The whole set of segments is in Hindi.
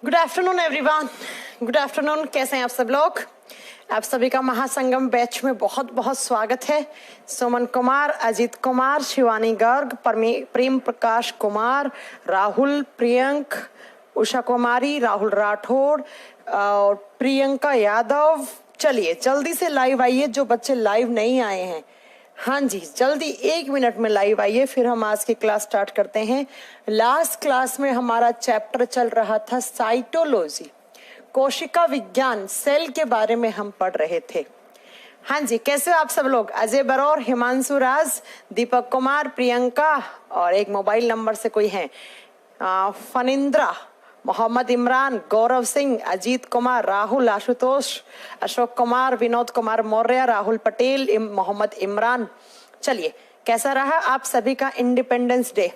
Good afternoon everyone. Good afternoon. कैसे हैं आप सब लोग? आप सभी का महासंगम बैच में बहुत बहुत स्वागत है। सुमन कुमार, अजीत कुमार, शिवानी गर्ग, प्रेम प्रकाश कुमार, राहुल, प्रियंक, उषा कुमारी, राहुल राठौड़ और प्रियंका यादव। चलिए जल्दी से लाइव आइए जो बच्चे लाइव नहीं आए हैं। हाँ जी, जल्दी 1 मिनट में लाइव आइए, फिर हम आज की क्लास स्टार्ट करते हैं। लास्ट क्लास में हमारा चैप्टर चल रहा था साइटोलॉजी, कोशिका विज्ञान, सेल के बारे में हम पढ़ रहे थे। हाँ जी, कैसे हो आप सब लोग? अजय बरौर, हिमांशु राज, दीपक कुमार, प्रियंका और एक मोबाइल नंबर से कोई है फनिंद्रा, मोहम्मद इमरान, गौरव सिंह, अजीत कुमार, राहुल, आशुतोष, अशोक कुमार, विनोद कुमार मौर्य, राहुल पटेल, मोहम्मद इमरान। चलिए, कैसा रहा आप सभी का इंडिपेंडेंस डे?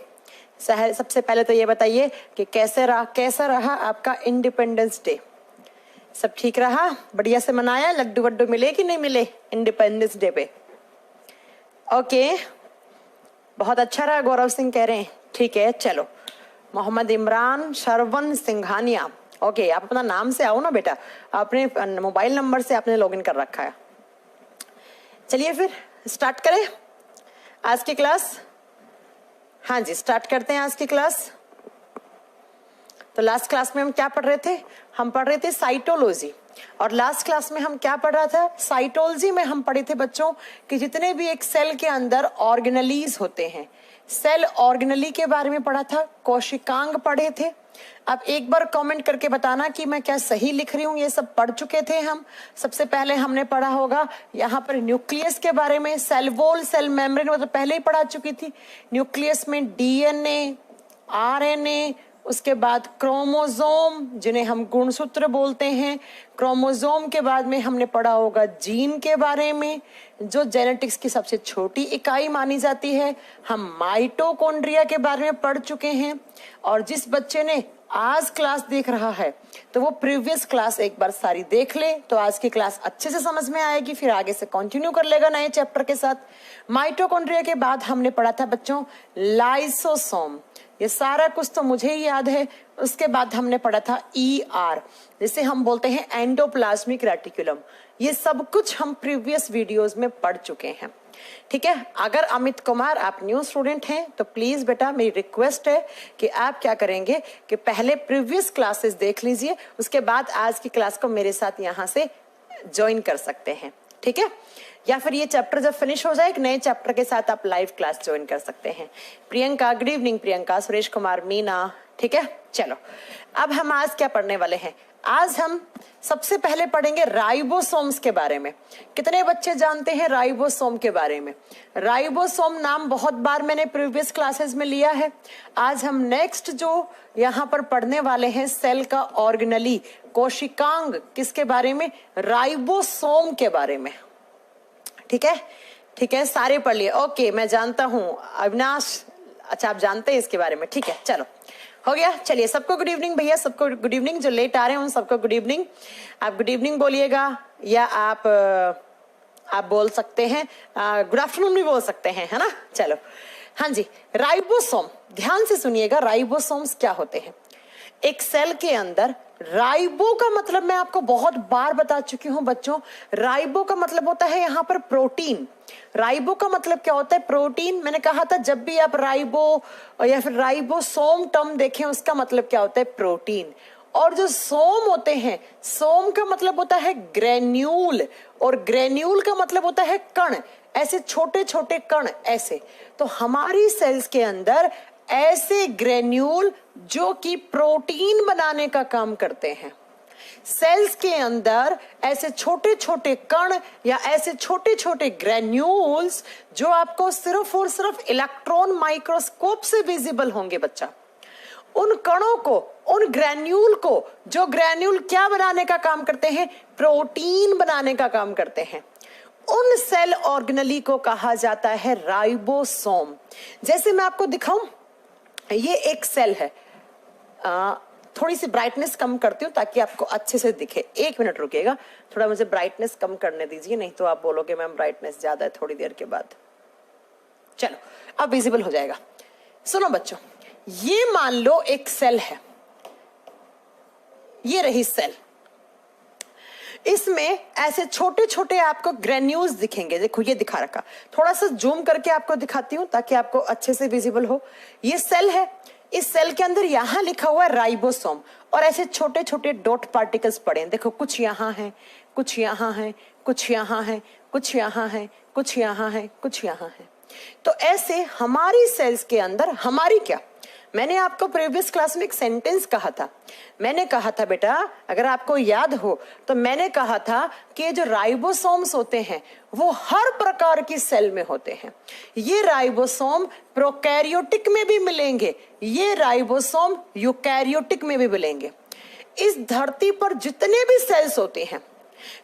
सबसे पहले तो ये बताइए कि कैसा रहा आपका इंडिपेंडेंस डे? सब ठीक रहा? बढ़िया से मनाया? लड्डू वड्डू मिले कि नहीं मिले इंडिपेंडेंस डे पे? ओके, बहुत अच्छा रहा, गौरव सिंह कह रहे हैं। ठीक है, चलो। मोहम्मद इमरान, शरवन सिंघानिया। ओके, आप अपना नाम से आओ ना बेटा, अपने मोबाइल नंबर से आपने लॉगिन कर रखा है। चलिए फिर स्टार्ट करें आज की क्लास। हाँ जी, स्टार्ट करते हैं आज की क्लास। तो लास्ट क्लास में हम क्या पढ़ रहे थे? हम पढ़ रहे थे साइटोलॉजी। और लास्ट क्लास में हम क्या पढ़ रहा था? साइटोलॉजी में हम पढ़े थे बच्चों कि जितने भी एक सेल के अंदर ऑर्गेनलीज होते हैं, सेल ऑर्गेनली के बारे में पढ़ा था, कोशिकांग पढ़े थे। अब एक बार कमेंट करके बताना कि मैं क्या सही लिख रही हूँ। ये सब पढ़ चुके थे हम। सबसे पहले हमने पढ़ा होगा यहाँ पर न्यूक्लियस के बारे में, सेल वॉल, सेल मेम्ब्रेन, वो तो पहले ही पढ़ा चुकी थी। न्यूक्लियस में डीएनए, आरएनए, उसके बाद क्रोमोसोम जिन्हें हम गुणसूत्र बोलते हैं। क्रोमोसोम के बाद में हमने पढ़ा होगा जीन के बारे में, जो जेनेटिक्स की सबसे छोटी इकाई मानी जाती है। हम माइटोकॉन्ड्रिया के बारे में पढ़ चुके हैं। और जिस बच्चे ने आज क्लास देख रहा है तो वो प्रीवियस क्लास एक बार सारी देख ले, तो आज की क्लास अच्छे से समझ में आएगी, फिर आगे से कंटिन्यू कर लेगा नए चैप्टर के साथ। माइटोकॉन्ड्रिया के बाद हमने पढ़ा था बच्चों लाइसोसोम। ये सारा कुछ तो मुझे ही याद है। उसके बाद हमने पढ़ा था ER, जिसे हम बोलते हैं एंडोप्लाज्मिक रेटिकुलम। ये सब कुछ हम प्रीवियस वीडियोस में पढ़ चुके हैं। ठीक है, अगर अमित कुमार आप न्यू स्टूडेंट हैं तो प्लीज बेटा मेरी रिक्वेस्ट है कि आप क्या करेंगे कि पहले प्रीवियस क्लासेस देख लीजिए, उसके बाद आज की क्लास को मेरे साथ यहाँ से ज्वाइन कर सकते हैं। ठीक है, या फिर ये चैप्टर जब फिनिश हो जाए एक नए चैप्टर के साथ आप लाइव क्लास ज्वाइन कर सकते हैं। Priyanka, good evening Priyanka, Suresh Kumar, Meena. ठीक है, चलो अब हम आज क्या पढ़ने वाले हैं? आज हम सबसे पहले पढ़ेंगे राइबोसोम्स के बारे में। कितने बच्चे जानते हैं राइबोसोम के बारे में? राइबोसोम नाम बहुत बार मैंने प्रीवियस क्लासेस में लिया है। आज हम नेक्स्ट जो यहाँ पर पढ़ने वाले हैं सेल का ऑर्गेनली, कोशिकांग, किसके बारे में? राइबोसोम के बारे में। ठीक है, ठीक है, सारे पढ़ लिए। ओके, मैं जानता हूँ अविनाश, अच्छा आप जानते हैं इसके बारे में। ठीक है, चलो हो गया। चलिए सबको गुड इवनिंग भैया, सबको गुड इवनिंग। जो लेट आ रहे हैं उन सबको गुड इवनिंग। आप गुड इवनिंग बोलिएगा या आप बोल सकते हैं गुड आफ्टरनून भी बोल सकते हैं, है ना? चलो, हाँ जी, राइबोसोम, ध्यान से सुनिएगा। राइबोसोम्स क्या होते हैं? एक सेल के अंदर राइबो का मतलब मैं आपको बहुत बार बता चुकी हूं बच्चों। राइबो का मतलब होता है यहाँ पर प्रोटीन। राइबो का मतलब क्या होता है? प्रोटीन। मैंने कहा था जब भी आप राइबो या फिर राइबोसोम टर्म देखें उसका मतलब क्या होता है? प्रोटीन। और जो सोम होते हैं, सोम का मतलब होता है ग्रेन्यूल, और ग्रेन्यूल का मतलब होता है कण, ऐसे छोटे छोटे कण ऐसे। तो हमारी सेल्स के अंदर ऐसे ग्रेन्यूल जो कि प्रोटीन बनाने का काम करते हैं। सेल्स के अंदर ऐसे छोटे छोटे कण या ऐसे छोटे छोटे ग्रेन्यूल्स जो आपको सिर्फ और सिर्फ इलेक्ट्रॉन माइक्रोस्कोप से विजिबल होंगे बच्चा। उन कणों को, उन ग्रेन्यूल को, जो ग्रेन्यूल क्या बनाने का काम करते हैं? प्रोटीन बनाने का काम करते हैं। उन सेल ऑर्गेनली को कहा जाता है राइबोसोम। जैसे मैं आपको दिखाऊं, ये एक सेल है। थोड़ी सी ब्राइटनेस कम करती हूँ ताकि आपको अच्छे से दिखे। 1 मिनट रुकिएगा, थोड़ा मुझे ब्राइटनेस कम करने दीजिए, नहीं तो आप बोलोगे मैम ब्राइटनेस ज्यादा है थोड़ी देर के बाद। चलो अब विजिबल हो जाएगा। सुनो बच्चों, ये मान लो एक सेल है। ये रही सेल। इसमें ऐसे छोटे छोटे आपको ग्रेन्यूल्स दिखेंगे। देखो ये दिखा रखा, थोड़ा सा जूम करके आपको दिखाती हूं ताकि आपको अच्छे से विजिबल हो। ये सेल है, इस सेल के अंदर यहां लिखा हुआ है राइबोसोम, और ऐसे छोटे छोटे डॉट पार्टिकल्स पड़े हैं। देखो कुछ यहां है, कुछ यहां है, कुछ यहां है, कुछ यहां है, कुछ यहां है, कुछ यहां है। तो ऐसे हमारी सेल्स के अंदर हमारी क्या, मैंने आपको प्रीवियस क्लास में एक सेंटेंस कहा था। मैंने कहा था बेटा, अगर आपको याद हो तो मैंने कहा था कि जो राइबोसोम्स होते हैं वो हर प्रकार की सेल में होते हैं। ये राइबोसोम प्रोकैरियोटिक में भी मिलेंगे, ये राइबोसोम यूकैरियोटिक में भी मिलेंगे। इस धरती पर जितने भी सेल्स होते हैं,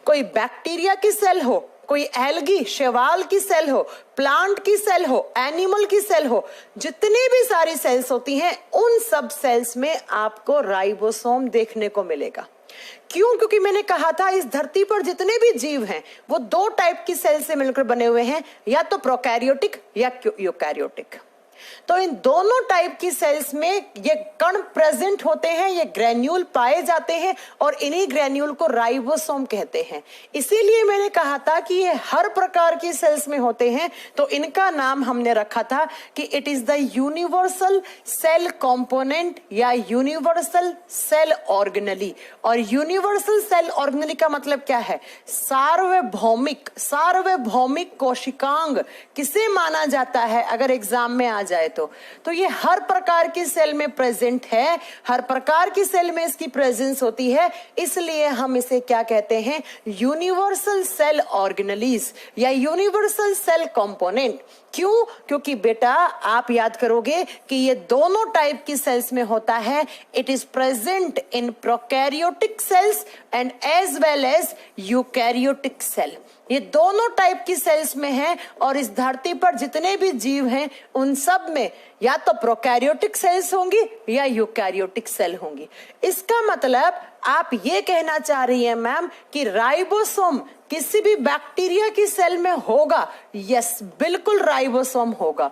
कोई बैक्टीरिया की सेल हो, कोई एल्गी शैवाल की सेल हो, प्लांट की सेल हो, एनिमल की सेल हो, जितनी भी सारी सेल्स होती हैं उन सब सेल्स में आपको राइबोसोम देखने को मिलेगा। क्यों? क्योंकि मैंने कहा था इस धरती पर जितने भी जीव हैं वो दो टाइप की सेल से मिलकर बने हुए हैं, या तो प्रोकैरियोटिक या यूकैरियोटिक। तो इन दोनों टाइप की सेल्स में ये कण प्रेजेंट होते हैं, ये ग्रेन्यूल पाए जाते हैं, और इन्हीं ग्रेन्यूल को राइबोसोम कहते हैं। इसीलिए मैंने कहा था कि ये हर प्रकार की सेल्स में होते हैं, तो इनका नाम हमने रखा था कि it is the universal cell component या यूनिवर्सल सेल ऑर्गेनेली। और यूनिवर्सल सेल ऑर्गेनेली का मतलब क्या है? सार्वभौमिक, सार्वभौमिक कोशिकांग किसे माना जाता है अगर एग्जाम में आ जाए तो ये हर प्रकार की सेल में प्रेजेंट है, हर प्रकार की सेल में इसकी प्रेजेंस होती है, इसलिए हम इसे क्या कहते हैं? यूनिवर्सल सेल ऑर्गेनेलीज या यूनिवर्सल सेल कंपोनेंट। क्यों? क्योंकि बेटा आप याद करोगे कि ये दोनों टाइप की सेल्स में होता है। It is present in prokaryotic cells and as well as eukaryotic cell. ये दोनों टाइप की सेल्स में है, और इस धरती पर जितने भी जीव हैं उन सब में या तो प्रोकैरियोटिक सेल्स होंगी या यूकैरियोटिक सेल होंगी। इसका मतलब आप ये कहना चाह रही हैं मैम कि राइबोसोम किसी भी बैक्टीरिया की सेल में होगा? यस, बिल्कुल राइबोसोम होगा।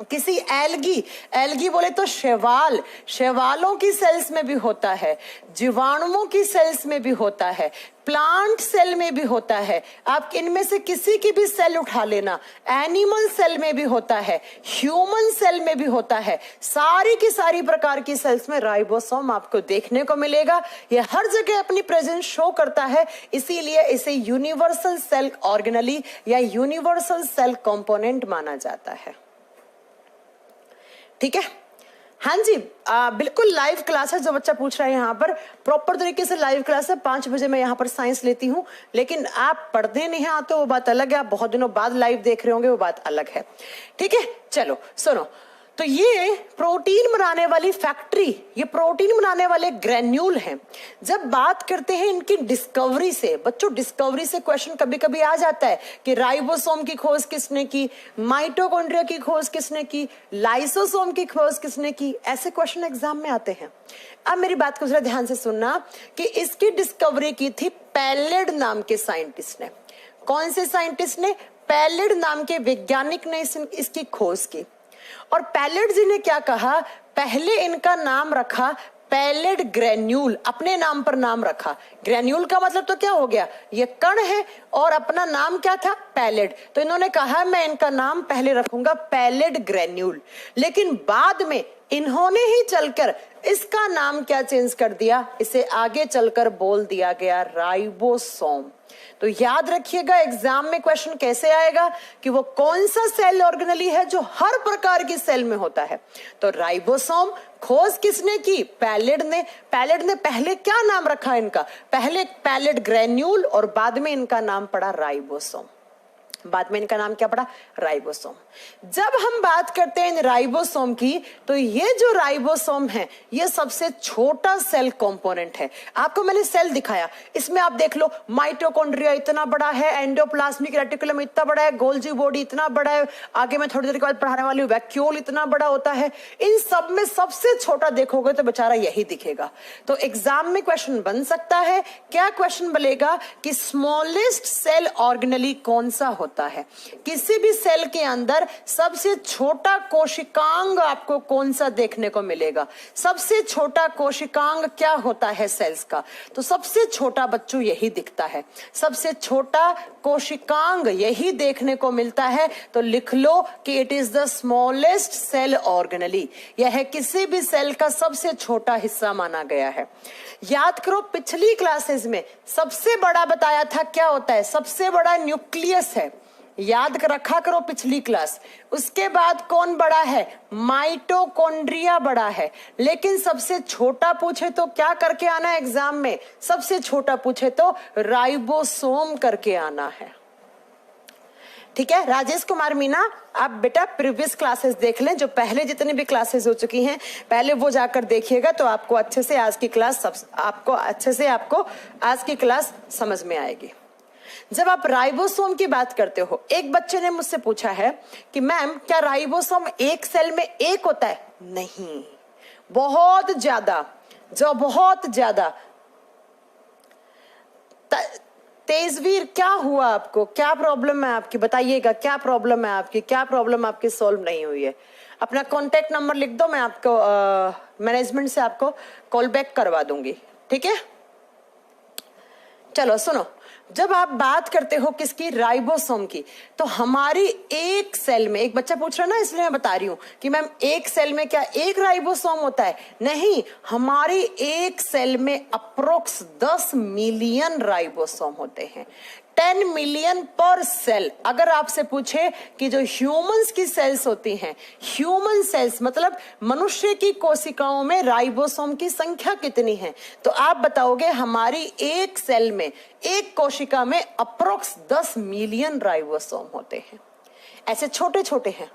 किसी एल्गी बोले तो शैवाल, शैवालों की सेल्स में भी होता है, जीवाणुओं की सेल्स में भी होता है, प्लांट सेल में भी होता है। आप इनमें से किसी की भी सेल उठा लेना, एनिमल सेल में भी होता है, ह्यूमन सेल में भी होता है। सारी की सारी प्रकार की सेल्स में राइबोसोम आपको देखने को मिलेगा। यह हर जगह अपनी प्रेजेंस शो करता है, इसीलिए इसे यूनिवर्सल सेल ऑर्गेनेली या यूनिवर्सल सेल कंपोनेंट माना जाता है। ठीक है, हाँ जी, बिल्कुल लाइव क्लास है। जो बच्चा पूछ रहा है यहाँ पर प्रॉपर तरीके से लाइव क्लास है। 5 बजे मैं यहाँ पर साइंस लेती हूँ, लेकिन आप पढ़ने नहीं आते वो बात अलग है, आप बहुत दिनों बाद लाइव देख रहे होंगे वो बात अलग है। ठीक है, चलो सुनो। तो ये प्रोटीन बनाने वाली फैक्ट्री, ये प्रोटीन बनाने वाले ग्रेन्यूल हैं। जब बात करते हैं इनकी डिस्कवरी से, बच्चों डिस्कवरी से क्वेश्चन कभी कभी आ जाता है कि राइबोसोम की खोज किसने की, माइटोकॉन्ड्रिया की खोज किसने की, लाइसोसोम की खोज किसने की, ऐसे क्वेश्चन एग्जाम में आते हैं। अब मेरी बात को जरा ध्यान से सुनना कि इसकी डिस्कवरी की थी पैलेड नाम के साइंटिस्ट ने। कौन से साइंटिस्ट ने? पैलेड नाम के वैज्ञानिक ने इसकी खोज की। और पैलेड जी ने क्या कहा? पहले इनका नाम रखा पैलेड ग्रेन्यूल, अपने नाम पर नाम रखा। ग्रेन्यूल का मतलब तो क्या हो गया? ये कण है, और अपना नाम क्या था? पैलेड। तो इन्होंने कहा मैं इनका नाम पहले रखूंगा पैलेड ग्रेन्यूल, लेकिन बाद में इन्होंने ही चलकर इसका नाम क्या चेंज कर दिया? इसे आगे चलकर बोल दिया गया राइबोसोम। तो याद रखिएगा एग्जाम में क्वेश्चन कैसे आएगा कि वो कौन सा सेल ऑर्गेनेली है जो हर प्रकार की सेल में होता है। तो राइबोसोम खोज किसने की? पैलेड ने। पैलेड ने पहले क्या नाम रखा इनका? पहले पैलेड ग्रेन्यूल, और बाद में इनका नाम पड़ा राइबोसोम। बाद में इनका नाम क्या पड़ा? राइबोसोम। जब हम बात करते हैं इन राइबोसोम की, तो ये जो राइबोसोम है ये सबसे छोटा सेल कंपोनेंट है। आपको मैंने सेल दिखाया, इसमें आप देख लो माइटोकॉन्ड्रिया इतना बड़ा है, एंडोप्लाज्मिक रेटिकुलम इतना बड़ा है, गोल्जी बॉडी इतना बड़ा है, आगे मैं थोड़ी देर के बाद पढ़ाने वाली हूँ वैक्यूल इतना बड़ा होता है। इन सब में सबसे छोटा देखोगे तो बेचारा यही दिखेगा। तो एग्जाम में क्वेश्चन बन सकता है। क्या क्वेश्चन बनेगा कि स्मॉलेस्ट सेल ऑर्गेनेली कौन सा होता होता है। किसी भी सेल के अंदर सबसे छोटा कोशिकांग आपको कौन सा देखने को मिलेगा? सबसे छोटा कोशिकांग क्या होता है सेल्स का? तो सबसे छोटा बच्चों यही दिखता है, सबसे छोटा कोशिकांग यही देखने को मिलता है। तो लिख लो कि it is the smallest cell organelle, यह किसी भी सेल का सबसे छोटा हिस्सा माना गया है। याद करो पिछली क्लासेस में सबसे बड़ा बताया था क्या होता है? सबसे बड़ा न्यूक्लियस है, याद रखा करो पिछली क्लास। उसके बाद कौन बड़ा है? माइटोकॉन्ड्रिया बड़ा है। लेकिन सबसे छोटा पूछे तो क्या करके आना है एग्जाम में? सबसे छोटा पूछे तो राइबोसोम करके आना है। ठीक है राजेश कुमार मीना, आप बेटा प्रीवियस क्लासेस देख लें, जो पहले जितनी भी क्लासेस हो चुकी हैं पहले वो जाकर देखिएगा, तो आपको अच्छे से आज की क्लास समझ में आएगी। जब आप राइबोसोम की बात करते हो, एक बच्चे ने मुझसे पूछा है कि मैम क्या राइबोसोम एक सेल में एक होता है? नहीं, बहुत ज्यादा, बहुत ज्यादा। तेजवीर क्या हुआ आपको? क्या प्रॉब्लम है आपकी? बताइएगा क्या प्रॉब्लम है आपकी? क्या प्रॉब्लम आपकी सॉल्व नहीं हुई है? अपना कॉन्टेक्ट नंबर लिख दो, मैं आपको मैनेजमेंट से आपको कॉल बैक करवा दूंगी। ठीक है, चलो सुनो, जब आप बात करते हो किसकी? राइबोसोम की, तो हमारी एक सेल में, एक बच्चा पूछ रहा ना इसलिए मैं बता रही हूं कि मैम एक सेल में क्या एक राइबोसोम होता है? नहीं, हमारी एक सेल में अप्रोक्स 10 मिलियन राइबोसोम होते हैं, 10 मिलियन पर सेल। अगर आपसे पूछे कि जो ह्यूमंस की सेल्स होती हैं, ह्यूमन सेल्स मतलब मनुष्य की कोशिकाओं में राइबोसोम की संख्या कितनी है, तो आप बताओगे हमारी एक सेल में, एक कोशिका में अप्रोक्स 10 मिलियन राइबोसोम होते हैं। ऐसे छोटे छोटे हैं।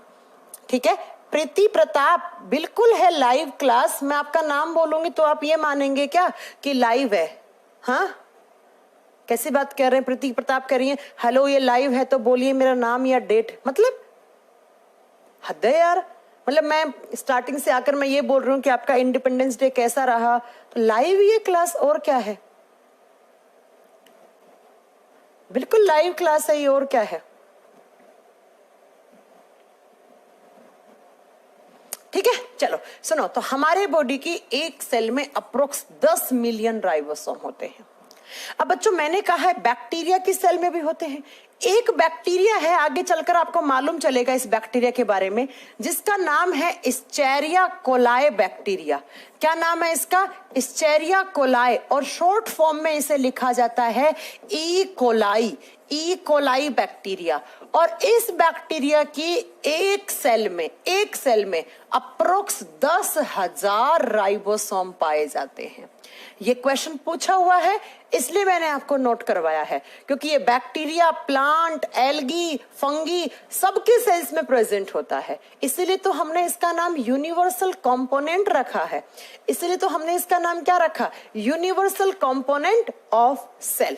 ठीक है, प्रीति प्रताप बिल्कुल है लाइव क्लास। मैं आपका नाम बोलूंगी तो आप ये मानेंगे क्या कि लाइव है? हाँ, कैसी बात कर रहे हैं? प्रीति प्रताप कह रही है हेलो ये लाइव है, तो बोलिए मेरा नाम या डेट। मतलब हद है यार, मतलब मैं स्टार्टिंग से आकर मैं ये बोल रही हूँ कि आपका इंडिपेंडेंस डे कैसा रहा, तो लाइव ये क्लास और क्या है? बिल्कुल लाइव क्लास है ये, और क्या है? ठीक है, चलो सुनो, तो हमारे बॉडी की एक सेल में अप्रोक्स 10 मिलियन राइबोसोम होते हैं। अब बच्चों मैंने कहा है बैक्टीरिया की सेल में भी होते हैं। एक बैक्टीरिया है, आगे चलकर आपको मालूम चलेगा इस बैक्टीरिया के बारे में, जिसका नाम है इस्चेरिया कोलाई बैक्टीरिया। क्या नाम है इसका? इस्चेरिया कोलाई, और शॉर्ट फॉर्म में इसे लिखा जाता है ई कोलाई बैक्टीरिया। और इस बैक्टीरिया की एक सेल में अप्रोक्स 10,000 राइबोसोम पाए जाते हैं। ये क्वेश्चन पूछा हुआ है इसलिए मैंने आपको नोट करवाया है, क्योंकि ये बैक्टीरिया प्लांट, एल्गी, फंगी सबके सेल्स में प्रेजेंट होता है। इसीलिए तो हमने इसका नाम यूनिवर्सल कंपोनेंट रखा है। इसीलिए तो हमने इसका नाम क्या रखा? Universal component of cell.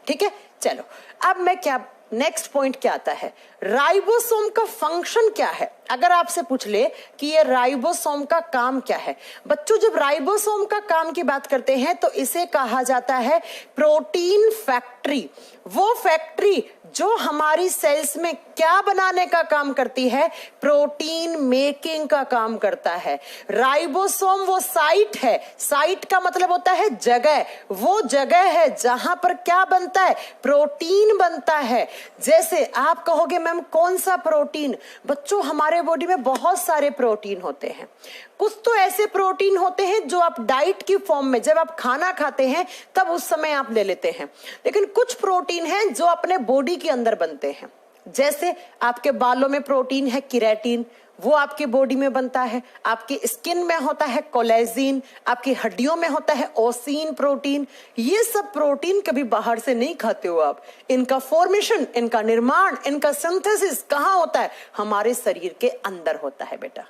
ठीक है, चलो अब मैं क्या, नेक्स्ट पॉइंट क्या आता है? राइबोसोम का फंक्शन क्या है? अगर आपसे पूछ ले कि ये राइबोसोम का काम क्या है, बच्चों जब राइबोसोम का काम की बात करते हैं तो इसे कहा जाता है प्रोटीन फैक्ट्री। वो फैक्ट्री जो हमारी सेल्स में क्या बनाने का काम करती है? प्रोटीन मेकिंग का काम करता है। राइबोसोम वो साइट है, साइट का मतलब होता है जगह, वो जगह है जहां पर क्या बनता है? प्रोटीन बनता है। जैसे आप कहोगे मैम कौन सा प्रोटीन? बच्चों हमारे बॉडी में बहुत सारे प्रोटीन होते हैं। कुछ तो ऐसे प्रोटीन होते हैं जो आप डाइट की फॉर्म में, जब आप खाना खाते हैं तब उस समय आप ले लेते हैं, लेकिन कुछ प्रोटीन हैं जो अपने बॉडी के अंदर बनते हैं। जैसे आपके बालों में प्रोटीन है केराटिन, वो आपकी बॉडी में बनता है। आपकी स्किन में होता है कोलेजिन, आपकी हड्डियों में होता है ओसिन प्रोटीन। ये सब प्रोटीन कभी बाहर से नहीं खाते हो आप। इनका फॉर्मेशन, इनका निर्माण, इनका सिंथेसिस कहाँ होता है? हमारे शरीर के अंदर होता है बेटा।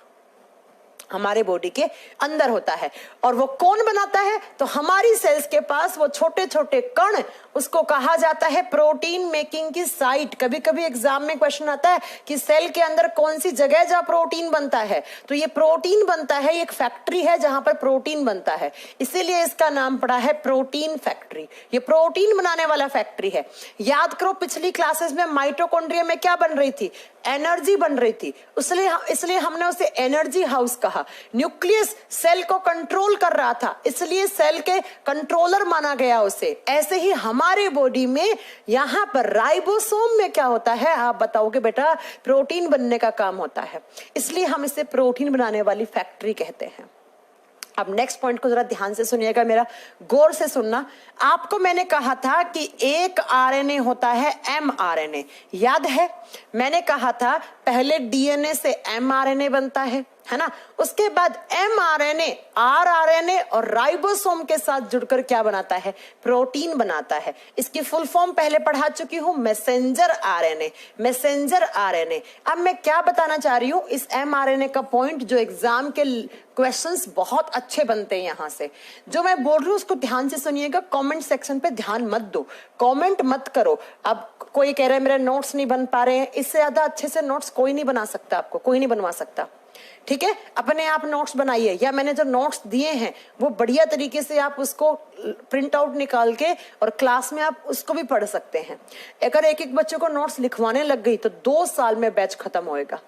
हमारे बॉडी के अंदर होता है। और वो कौन बनाता है? तो हमारी सेल्स के पास वो छोटे छोटे कण, उसको कहा जाता है प्रोटीन मेकिंग की साइट। कभी कभी एग्जाम में क्वेश्चन आता है कि सेल के अंदर कौन सी जगह जहां प्रोटीन बनता है, तो ये प्रोटीन बनता है, एक फैक्ट्री है जहां पर प्रोटीन बनता है, इसीलिए इसका नाम पड़ा है प्रोटीन फैक्ट्री। ये प्रोटीन बनाने वाला फैक्ट्री है। याद करो पिछली क्लासेस में माइटोकॉन्ड्रिया में क्या बन रही थी? एनर्जी बन रही थी, इसलिए हमने उसे एनर्जी हाउस कहा। न्यूक्लियस सेल को कंट्रोल कर रहा था, इसलिए सेल के कंट्रोलर माना गया उसे। ऐसे ही हमारे बॉडी में यहां पर राइबोसोम में क्या होता है? आप बताओगे बेटा, प्रोटीन बनने का काम होता है, इसलिए हम इसे प्रोटीन बनाने वाली फैक्ट्री कहते हैं। अब नेक्स्ट पॉइंट को जरा ध्यान से सुनिएगा, मेरा गौर से सुनना। आपको मैंने कहा था कि एक आरएनए होता है एमआरएनए, याद है? मैंने कहा था पहले डीएनए से एमआरएनए बनता है ना, उसके बाद एमआरएनए आरआरएनए और राइबोसोम के साथ जुड़कर क्या बनाता है? प्रोटीन बनाता है। इसकी फुल फॉर्म पहले पढ़ा चुकी हूं, मैसेंजर आरएनए, मैसेंजर आरएनए। अब मैं क्या बताना चाह रही हूं इस एमआरएनए का पॉइंट, जो एग्जाम के क्वेश्चंस बहुत अच्छे बनते हैं यहां से। जो मैं बोल रही हूं उसको ध्यान से सुनिएगा, कमेंट सेक्शन पे ध्यान मत दो, कमेंट मत करो। अब कोई कह रहा है मेरे नोट्स नहीं बन पा रहे हैं, इससे ज्यादा अच्छे से नोट्स कोई नहीं बना सकता, आपको कोई नहीं बनवा सकता, ठीक है? अपने आप नोट्स बनाइए, या मैंने जो नोट्स दिए हैं वो बढ़िया तरीके से आप उसको प्रिंट आउट निकाल के और क्लास में आप उसको भी पढ़ सकते हैं। अगर एक एक बच्चे को नोट्स लिखवाने लग गई तो 2 साल में बैच खत्म होएगा,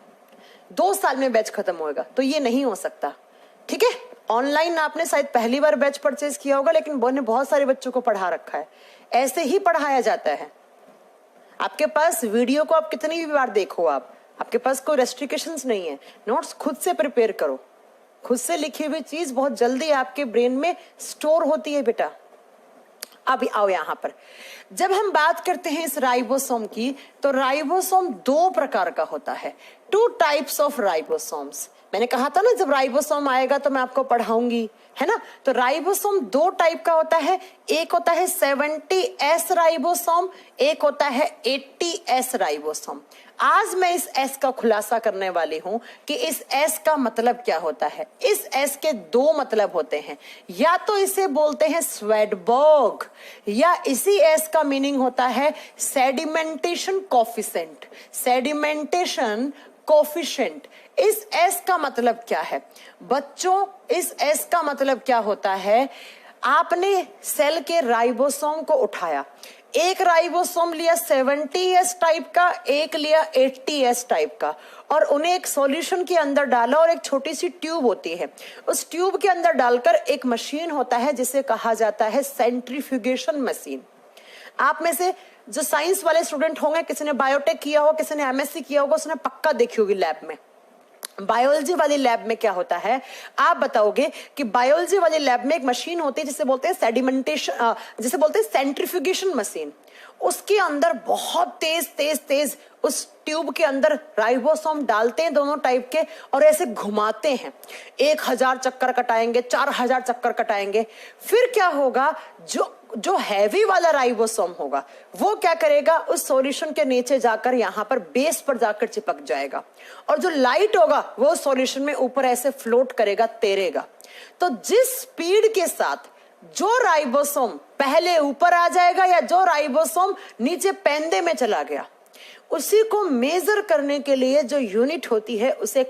2 साल में बैच खत्म होएगा, तो ये नहीं हो सकता, ठीक है? ऑनलाइन आपने शायद पहली बार बैच परचेज किया होगा, लेकिन मैंने बहुत सारे बच्चों को पढ़ा रखा है। ऐसे ही पढ़ाया जाता है। आपके पास वीडियो को आप कितनी भी बार देखो, आपके पास कोई रेस्ट्रिक्शंस नहीं है। नोट्स खुद से प्रिपेयर करो, खुद से लिखी हुई चीज बहुत जल्दी आपके ब्रेन में स्टोर होती है बेटा। अब आओ यहां पर, जब हम बात करते हैं इस राइबोसोम की, तो राइबोसोम 2 प्रकार का होता है, 2 टाइप्स ऑफ राइबोसोम्स। मैंने कहा था ना जब राइबोसोम आएगा तो मैं आपको पढ़ाऊंगी, है ना? तो राइबोसोम 2 टाइप का होता है, एक होता है 70S राइबोसोम, एक होता है 80S राइबोसोम। आज मैं इस S का खुलासा करने वाली हूं कि इस S का मतलब क्या होता है। इस S के 2 मतलब होते हैं, या तो इसे बोलते हैं स्वेडबर्ग, या इसी S का मीनिंग होता है सेडिमेंटेशन कोफिशिएंट। सेडिमेंटेशन कोफिशिएंट, इस S का मतलब क्या है बच्चों? इस S का मतलब क्या होता है? आपने सेल के राइबोसोम को उठाया, एक राइबोसोम लिया 70S टाइप का, एक लिया 80S टाइप का, और उन्हें एक सॉल्यूशन के अंदर डाला, और एक छोटी सी ट्यूब होती है, उस ट्यूब के अंदर डालकर एक मशीन होता है जिसे कहा जाता है सेंट्रीफ्यूगेशन मशीन। आप में से जो साइंस वाले स्टूडेंट होंगे, किसी ने बायोटेक किया हो, किसी ने एमएससी किया होगा, उसने पक्का देखी होगी लैब में। बायोलॉजी वाली लैब में क्या होता है आप बताओगे कि बायोलॉजी वाली लैब में एक मशीन होती है जिसे बोलते हैं सेडिमेंटेशन, जिसे बोलते हैं सेंट्रीफ्यूगेशन मशीन। उसके अंदर बहुत तेज तेज तेज उस ट्यूब के अंदर राइबोसोम डालते हैं, दोनों टाइप के, और ऐसे घुमाते हैं। 1000 चक्कर कटाएंगे, 4000 चक्कर कटाएंगे। फिर क्या होगा, जो हैवी वाला राइबोसोम होगा वो क्या करेगा, उस सॉल्यूशन के नीचे जाकर यहां पर बेस पर जाकर चिपक जाएगा, और जो लाइट होगा वो सॉल्यूशन में ऊपर ऐसे फ्लोट करेगा, तैरेगा। तो जिस स्पीड के साथ जो राइबोसोम पहले ऊपर आ जाएगा या जो राइबोसोम नीचे पेंदे में चला गया, उसी को मेजर करने के लिए जो यूनिट होती है उसे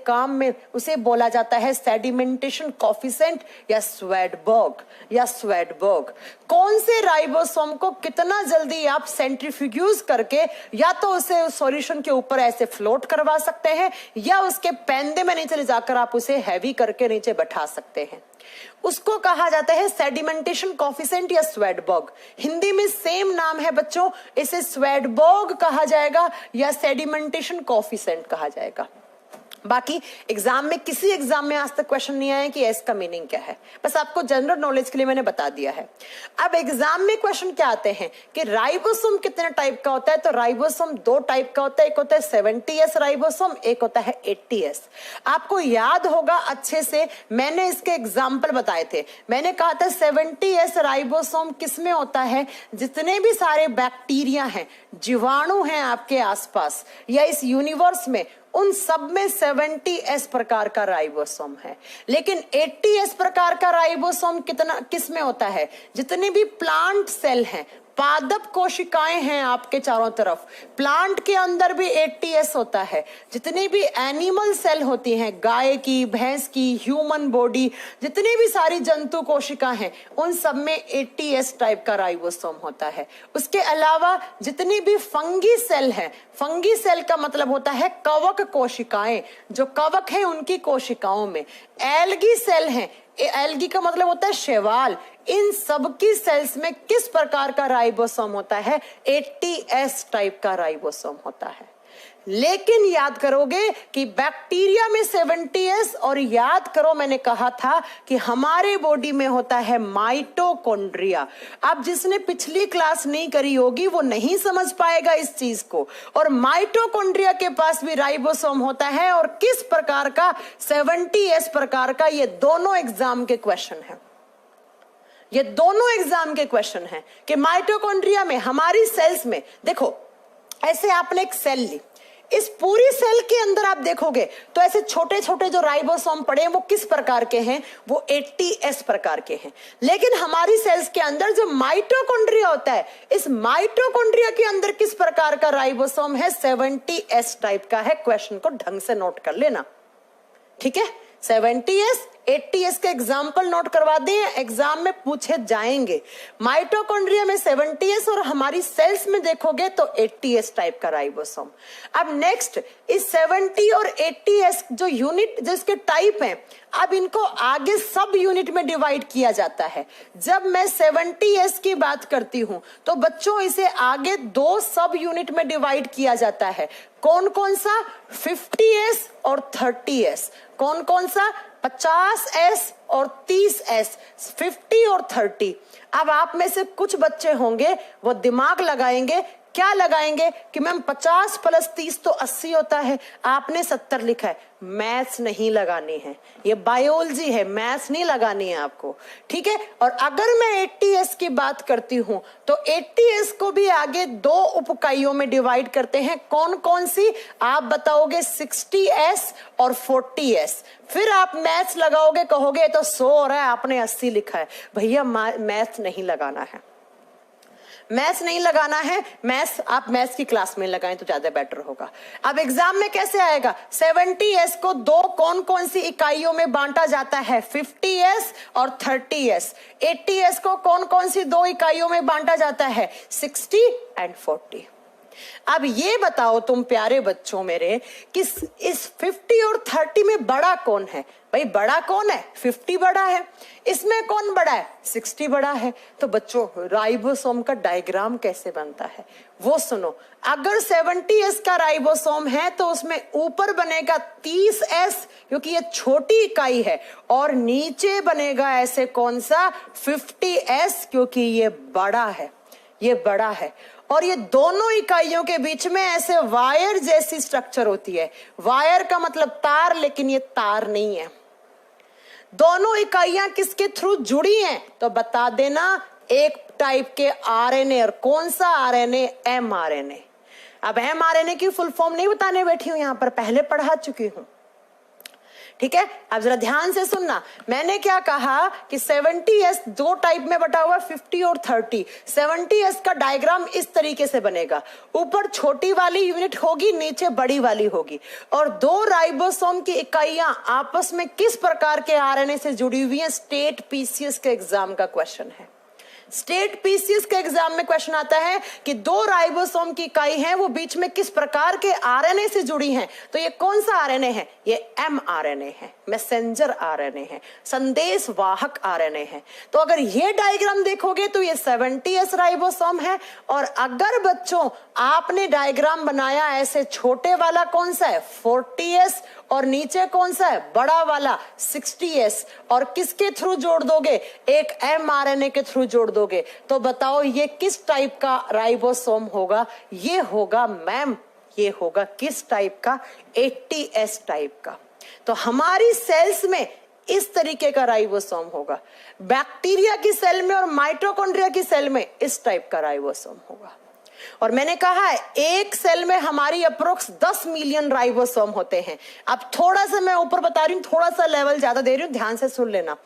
बोला जाता है सेडिमेंटेशन कोफिशिएंट या स्वेडबर्ग। कौन से राइबोसोम को कितना जल्दी आप सेंट्रीफ्यूज करके या तो उसे सॉल्यूशन के ऊपर ऐसे फ्लोट करवा सकते हैं, या उसके पेंदे में नीचे ले जाकर आप उसे हैवी करके नीचे बैठा सकते हैं, उसको कहा जाता है सेडिमेंटेशन कोफिशिएंट या स्वेडबर्ग। हिंदी में सेम नाम है बच्चों, इसे स्वेडबर्ग कहा जाएगा या सेडिमेंटेशन कोफिशिएंट कहा जाएगा। बाकी एग्जाम में किसी एग्जाम में आज तक क्वेश्चन नहीं आया कि एस का मीनिंग क्या है, बस आपको जनरल नॉलेज के लिए मैंने बता दिया है। अब एग्जाम में क्वेश्चन क्या आते हैं कि राइबोसोम कितने टाइप का होता है, तो राइबोसोम 2 टाइप का होता है, एक होता है 70S राइबोसोम, एक होता है 80S। आपको याद होगा अच्छे से, मैंने इसके एग्जाम्पल बताए थे। मैंने कहा था 70S राइबोसोम किसमें होता है, जितने भी सारे बैक्टीरिया हैं, जीवाणु हैं आपके आसपास या इस यूनिवर्स में, उन सब में 70S प्रकार का राइबोसोम है। लेकिन 80S प्रकार का राइबोसोम किस में होता है? जितने भी प्लांट सेल हैं, पादप कोशिकाएं हैं आपके चारों तरफ, प्लांट के अंदर भी 80S होता है। जितनी भी एनिमल सेल होती हैं, गाय की, भैंस की, ह्यूमन बॉडी, जितनी भी सारी जंतु कोशिका हैं, उन सब में 80S टाइप का राइबोसोम होता है। उसके अलावा जितनी भी फंगी सेल है, फंगी सेल का मतलब होता है कवक कोशिकाएं, जो कवक है उनकी कोशिकाओं में। एल्गी सेल है, एल्गी का मतलब होता है शैवाल, इन सब की सेल्स में किस प्रकार का राइबोसोम होता है? 80S टाइप का राइबोसोम होता है। लेकिन याद करोगे कि बैक्टीरिया में 70S, और याद करो मैंने कहा था कि हमारे बॉडी में होता है माइटोकॉन्ड्रिया। अब जिसने पिछली क्लास नहीं करी होगी वो नहीं समझ पाएगा इस चीज को। और माइटोकॉन्ड्रिया के पास भी राइबोसोम होता है, और किस प्रकार का? 70S प्रकार का। ये दोनों एग्जाम के क्वेश्चन है, ये दोनों एग्जाम के क्वेश्चन हैं कि माइटोकॉन्ड्रिया में, हमारी सेल्स में, देखो ऐसे आपने एक सेल ली, इस पूरी सेल के अंदर आप देखोगे तो ऐसे छोटे छोटे जो राइबोसोम पड़े हैं वो किस प्रकार के हैं? वो 80S प्रकार के हैं। लेकिन हमारी सेल्स के अंदर जो माइटोकॉन्ड्रिया होता है, इस माइटोकॉन्ड्रिया के अंदर किस प्रकार का राइबोसोम है? 70S टाइप का है। क्वेश्चन को ढंग से नोट कर लेना, ठीक है? 70S 80S के एग्जाम्पल नोट करवा दें, एग्जाम में पूछे जाएंगे। माइटोकॉन्ड्रिया में 70S और हमारी सेल्स में देखोगे तो 80S टाइप का राइबोसोम। अब नेक्स्ट, इस 70 और 80S जो यूनिट, जिसके टाइप हैं, अब इनको आगे सब यूनिट में डिवाइड किया जाता है। जब मैं 70S की बात करती हूं तो बच्चों इसे आगे 2 सब यूनिट में डिवाइड किया जाता है। कौन कौन सा? 50S और 30S। कौन कौन सा? 50S और 30S, 50 और 30। अब आप में से कुछ बच्चे होंगे वो दिमाग लगाएंगे, क्या लगाएंगे कि मैम 50 + 30 तो 80 होता है, आपने 70 लिखा है। मैथ्स नहीं लगानी है, ये बायोलॉजी है, मैथ्स नहीं लगानी है आपको, ठीक है? और अगर मैं 80S की बात करती हूं तो 80S को भी आगे 2 उपइकाइयों में डिवाइड करते हैं। कौन कौन सी? आप बताओगे 60S और 40S। फिर आप मैथ्स लगाओगे, कहोगे तो 100 हो रहा है, आपने 80 लिखा है। भैया मैथ्स नहीं लगाना है, मैथ्स नहीं लगाना है। मैथ्स आप मैथ्स की क्लास में लगाएं तो ज्यादा बेटर होगा। अब एग्जाम में कैसे आएगा? 70S को 2 कौन कौन सी इकाइयों में बांटा जाता है? 50S और 30S। 80S को कौन कौन सी 2 इकाइयों में बांटा जाता है? 60 और 40। अब ये बताओ तुम प्यारे बच्चों मेरे कि इस 50 और 30 में बड़ा कौन है? भाई बड़ा कौन है? 50 बड़ा है। इसमें कौन बड़ा है? 60 बड़ा है। तो बच्चों राइबोसोम का डायग्राम कैसे बनता है वो सुनो। अगर 70S का राइबोसोम है तो उसमें ऊपर बनेगा 30S क्योंकि ये छोटी इकाई है, और नीचे बनेगा ऐसे कौन सा? 50S क्योंकि ये बड़ा है, ये बड़ा है। और ये दोनों इकाइयों के बीच में ऐसे वायर जैसी स्ट्रक्चर होती है। वायर का मतलब तार, लेकिन ये तार नहीं है। दोनों इकाइयां किसके थ्रू जुड़ी हैं? तो बता देना, एक टाइप के आरएनए। और कौन सा आरएनए? mRNA। अब mRNA की फुल फॉर्म नहीं बताने बैठी हूं, यहां पर पहले पढ़ा चुकी हूं, ठीक है? अब जरा ध्यान से सुनना, मैंने क्या कहा कि 70S 2 टाइप में बटा हुआ, 50 और 30। 70S का डायग्राम इस तरीके से बनेगा, ऊपर छोटी वाली यूनिट होगी, नीचे बड़ी वाली होगी, और 2 राइबोसोम की इकाइयां आपस में किस प्रकार के आरएनए से जुड़ी हुई हैं? स्टेट पीसीएस के एग्जाम का क्वेश्चन है। स्टेट पीसीएस के एग्जाम में क्वेश्चन आता है कि 2 राइबोसोम की इकाई है, वो बीच में किस प्रकार के आरएनए से जुड़ी हैं? तो ये कौन सा आरएनए है? ये mRNA है, मैसेंजर आरएनए है, संदेश वाहक आरएनए है। तो अगर ये डायग्राम देखोगे तो ये 70S राइबोसोम है। और अगर बच्चों आपने डायग्राम बनाया ऐसे, छोटे वाला कौन सा है? 40S, और नीचे कौन सा है? बड़ा वाला 60S, और किसके थ्रू जोड़ दोगे? एक mRNA के थ्रू जोड़ दोगे। तो बताओ ये किस टाइप का राइबोसोम होगा? ये होगा मैम, ये होगा किस टाइप का? 80S टाइप का। तो हमारी सेल्स में इस तरीके का राइबोसोम होगा। बैक्टीरिया की सेल में और माइटोकॉन्ड्रिया की सेल में इस टाइप का राइबोसोम होगा। और मैंने कहा है एक सेल में हमारी अप्रोक्स 10 मिलियन राइबोसोम होते हैं। अब थोड़ा सा मैं ऊपर बता रही हूं, थोड़ा सा लेवल ज्यादा दे रही हूं, ध्यान से सुन लेना।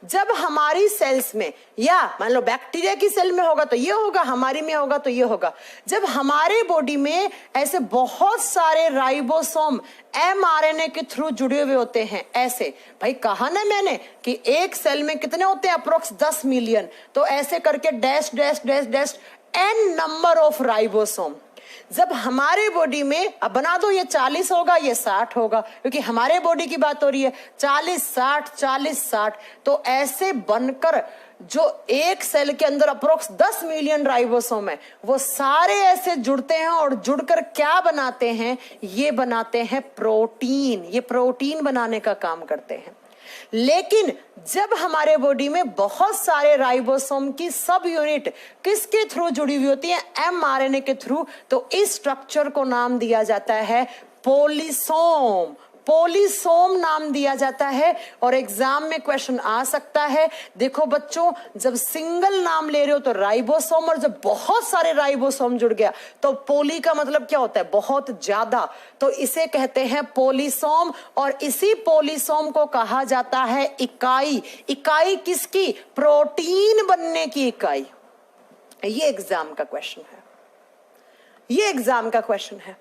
जब हमारी सेल्स में, या मान लो बैक्टीरिया की सेल में होगा तो ये होगा, हमारी में होगा तो ये होगा। जब हमारे बॉडी में ऐसे बहुत सारे राइबोसोम mRNA के थ्रू जुड़े हुए होते हैं, ऐसे भाई कहा ना मैंने कि एक सेल में कितने होते हैं, अप्रोक्स 10 मिलियन। तो ऐसे करके dash dash dash dash n number of ribosome जब हमारे बॉडी में, अब बना दो ये 40 होगा ये 60 होगा, क्योंकि हमारे बॉडी की बात हो रही है, 40 60 40 60। तो ऐसे बनकर जो एक सेल के अंदर अप्रोक्स 10 मिलियन राइबोसोम है, वो सारे ऐसे जुड़ते हैं और जुड़कर क्या बनाते हैं, ये बनाते हैं प्रोटीन। ये प्रोटीन बनाने का काम करते हैं। लेकिन जब हमारे बॉडी में बहुत सारे राइबोसोम की सब यूनिट किसके थ्रू जुड़ी हुई होती है, mRNA के थ्रू, तो इस स्ट्रक्चर को नाम दिया जाता है पोलिसोम। पोलिसोम नाम दिया जाता है। और एग्जाम में क्वेश्चन आ सकता है, देखो बच्चों जब सिंगल नाम ले रहे हो तो राइबोसोम, और जब बहुत सारे राइबोसोम जुड़ गया तो पोली का मतलब क्या होता है, बहुत ज्यादा, तो इसे कहते हैं पोलिसोम। और इसी पोलिसोम को कहा जाता है इकाई। इकाई किसकी, प्रोटीन बनने की इकाई। ये एग्जाम का क्वेश्चन है, ये एग्जाम का क्वेश्चन है।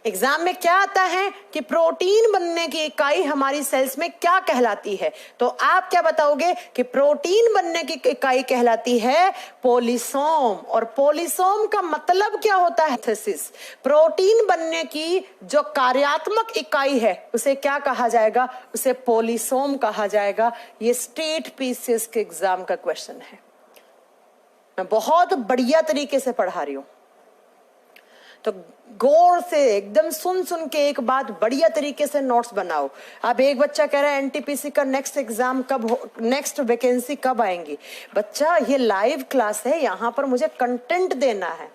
एग्जाम में क्या आता है कि प्रोटीन बनने की इकाई हमारी सेल्स में क्या कहलाती है, तो आप क्या बताओगे कि प्रोटीन बनने की इकाई कहलाती है पोलिसोम। और पोलिसोम का मतलब क्या होता है, थीसिस। प्रोटीन बनने की जो कार्यात्मक इकाई है उसे क्या कहा जाएगा, उसे पोलिसोम कहा जाएगा। ये स्टेट पीसीएस के एग्जाम का क्वेश्चन है। मैं बहुत बढ़िया तरीके से पढ़ा रही हूं, तो गौर से एकदम सुन सुन के एक बात बढ़िया तरीके से नोट्स बनाओ। अब एक बच्चा कह रहा है एनटीपीसी का नेक्स्ट एग्जाम कब, नेक्स्ट वैकेंसी कब आएंगी। बच्चा ये लाइव क्लास है, यहाँ पर मुझे कंटेंट देना है,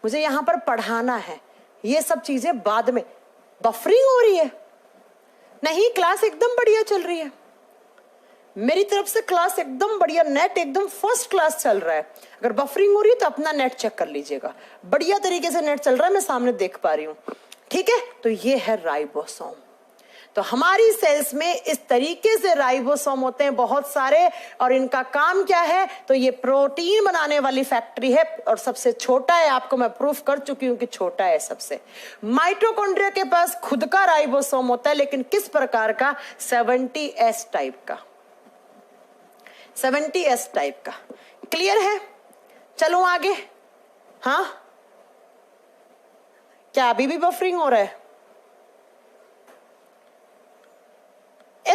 मुझे यहाँ पर पढ़ाना है। ये सब चीजें बाद में, बफरिंग हो रही है नहीं, क्लास एकदम बढ़िया चल रही है। मेरी तरफ से क्लास एकदम बढ़िया, नेट एकदम फर्स्ट क्लास चल रहा है। अगर बफरिंग हो रही है तो अपना नेट चेक कर लीजिएगा, बढ़िया तरीके से नेट चल रहा है, मैं सामने देख पा रही हूं। ठीक है, तो ये है राइबोसोम। तो हमारी सेल्स में इस तरीके से राइबोसोम होते हैं बहुत सारे, और इनका काम क्या है, तो ये प्रोटीन बनाने वाली फैक्ट्री है। और सबसे छोटा है, आपको मैं प्रूफ कर चुकी हूं कि छोटा है सबसे। माइटोकॉन्ड्रिया के पास खुद का राइबोसोम होता है, लेकिन किस प्रकार का, 70S टाइप का, 70S टाइप का। क्लियर है, चलो आगे। हाँ, क्या अभी भी बफरिंग हो रहा है?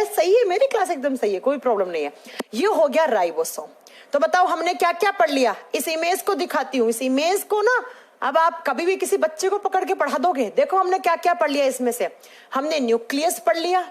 सही है, मेरी क्लास एकदम सही है, कोई प्रॉब्लम नहीं है। ये हो गया राइबोसोम। तो बताओ हमने क्या क्या पढ़ लिया। इस इमेज को दिखाती हूं, इस इमेज को ना अब आप कभी भी किसी बच्चे को पकड़ के पढ़ा दोगे। देखो हमने क्या क्या पढ़ लिया इसमें से। हमने न्यूक्लियस पढ़ लिया,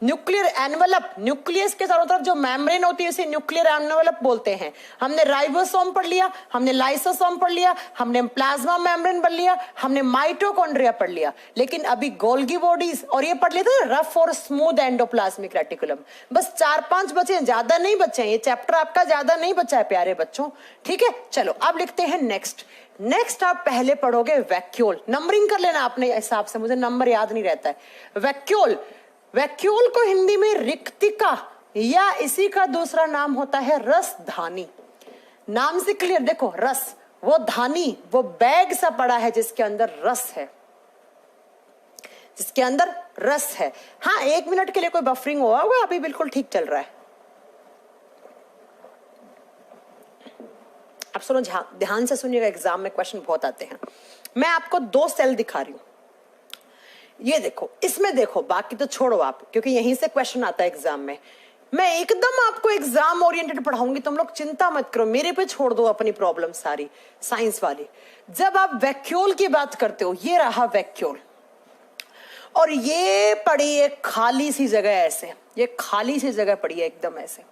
न्यूक्लियर एनवेलप, न्यूक्लियस के चारों तरफ जो मेम्ब्रेन होती है उसे न्यूक्लियर एनवेलप बोलते हैं। हमने राइबोसोम पढ़ लिया, हमने लाइसोसोम पढ़ लिया, हमने प्लाज्मा मेम्ब्रेन पढ़ लिया, हमने माइटोकॉन्ड्रिया पढ़ लिया। लेकिन अभी गोल्गी बॉडीज और ये पढ़ लिया था, रफ और स्मूथ एंडोप्लाज्मिक रेटिकुलम। बस 4-5 बचे, ज्यादा नहीं बचे हैं, ये चैप्टर आपका ज्यादा नहीं बचा है प्यारे बच्चों। ठीक है, चलो अब लिखते हैं नेक्स्ट। नेक्स्ट आप पहले पढ़ोगे वैक्यूल। नंबरिंग कर लेना अपने हिसाब से, मुझे नंबर याद नहीं रहता है। वैक्यूल, वैक्यूल को हिंदी में रिक्तिका या इसी का दूसरा नाम होता है रसधानी। नाम से क्लियर, देखो रस, वो धानी, वो बैग सा पड़ा है जिसके अंदर रस है, जिसके अंदर रस है। हाँ, 1 मिनट के लिए कोई बफरिंग हुआ होगा, अभी बिल्कुल ठीक चल रहा है। अब सुनो, ध्यान से सुनिएगा, एग्जाम में क्वेश्चन बहुत आते हैं। मैं आपको 2 सेल दिखा रही हूं, ये देखो, इसमें देखो, बाकी तो छोड़ो आप, क्योंकि यहीं से क्वेश्चन आता है एग्जाम में। मैं एकदम आपको एग्जाम ओरिएंटेड पढ़ाऊंगी, तुम लोग चिंता मत करो, मेरे पे छोड़ दो अपनी प्रॉब्लम सारी साइंस वाली। जब आप वैक्यूल की बात करते हो, ये रहा वैक्यूल, और ये पड़ी एक खाली सी जगह ऐसे, ये खाली सी जगह पड़ी है एकदम ऐसे।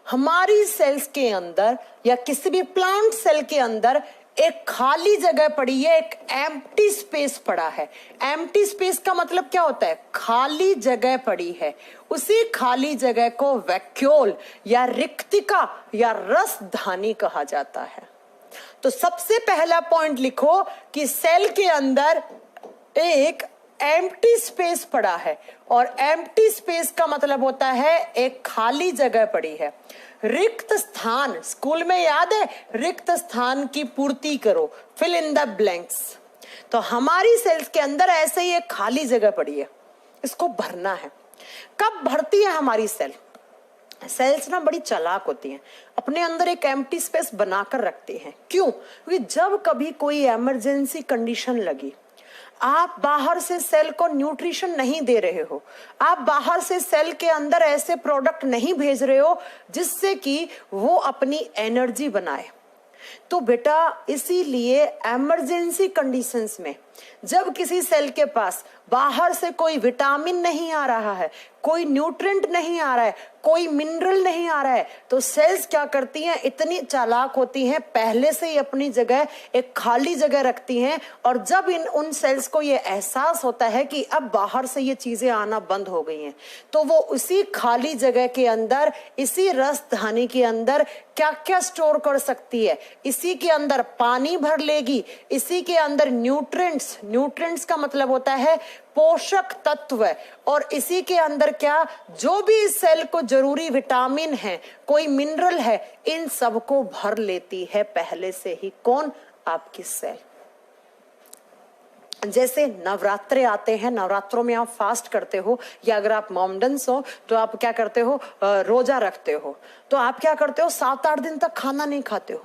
हमारी सेल्स के अंदर या किसी भी प्लांट सेल के अंदर एक खाली जगह पड़ी है, एक एम्प्टी स्पेस पड़ा है। एम्प्टी स्पेस का मतलब क्या होता है, खाली जगह पड़ी है। उसी खाली जगह को वैक्यूल या रिक्तिका या रसधानी कहा जाता है। तो सबसे पहला पॉइंट लिखो कि सेल के अंदर एक एम्प्टी स्पेस पड़ा है, और एम्प्टी स्पेस का मतलब होता है एक खाली जगह पड़ी है। रिक्त स्थान, स्कूल में याद है, रिक्त स्थान की पूर्ति करो, फिल इन द ब्लैंक्स। तो हमारी सेल्स के अंदर ऐसे ही एक खाली जगह पड़ी है, इसको भरना है। कब भरती है हमारी सेल्स ना बड़ी चालाक होती हैं, अपने अंदर एक एम्प्टी स्पेस बनाकर रखती हैं। क्यों? क्योंकि जब कभी कोई इमरजेंसी कंडीशन लगी, आप बाहर से सेल को न्यूट्रिशन नहीं दे रहे हो, आप बाहर से सेल के अंदर ऐसे प्रोडक्ट नहीं भेज रहे हो जिससे कि वो अपनी एनर्जी बनाए, तो बेटा इसीलिए इमरजेंसी कंडीशंस में जब किसी सेल के पास बाहर से कोई विटामिन नहीं आ रहा है, कोई न्यूट्रिएंट नहीं आ रहा है, कोई मिनरल नहीं आ रहा है, तो सेल्स क्या करती हैं, इतनी चालाक होती हैं, पहले से ही अपनी जगह एक खाली जगह रखती हैं। और जब उन सेल्स को ये एहसास होता है कि अब बाहर से ये चीजें आना बंद हो गई हैं, तो वो उसी खाली जगह के अंदर, इसी रस धानी के अंदर क्या क्या स्टोर कर सकती है। इसी के अंदर पानी भर लेगी, इसी के अंदर न्यूट्रिएंट्स का मतलब होता है पोषक तत्व, और इसी के अंदर क्या, जो भी इस सेल को जरूरी विटामिन है, कोई मिनरल है, इन सबको भर लेती है पहले से ही। कौन? आपकी सेल। जैसे नवरात्रे आते हैं, नवरात्रों में आप फास्ट करते हो, या अगर आप मोमडन्स हो तो आप क्या करते हो, रोजा रखते हो, तो आप क्या करते हो, 7-8 दिन तक खाना नहीं खाते हो।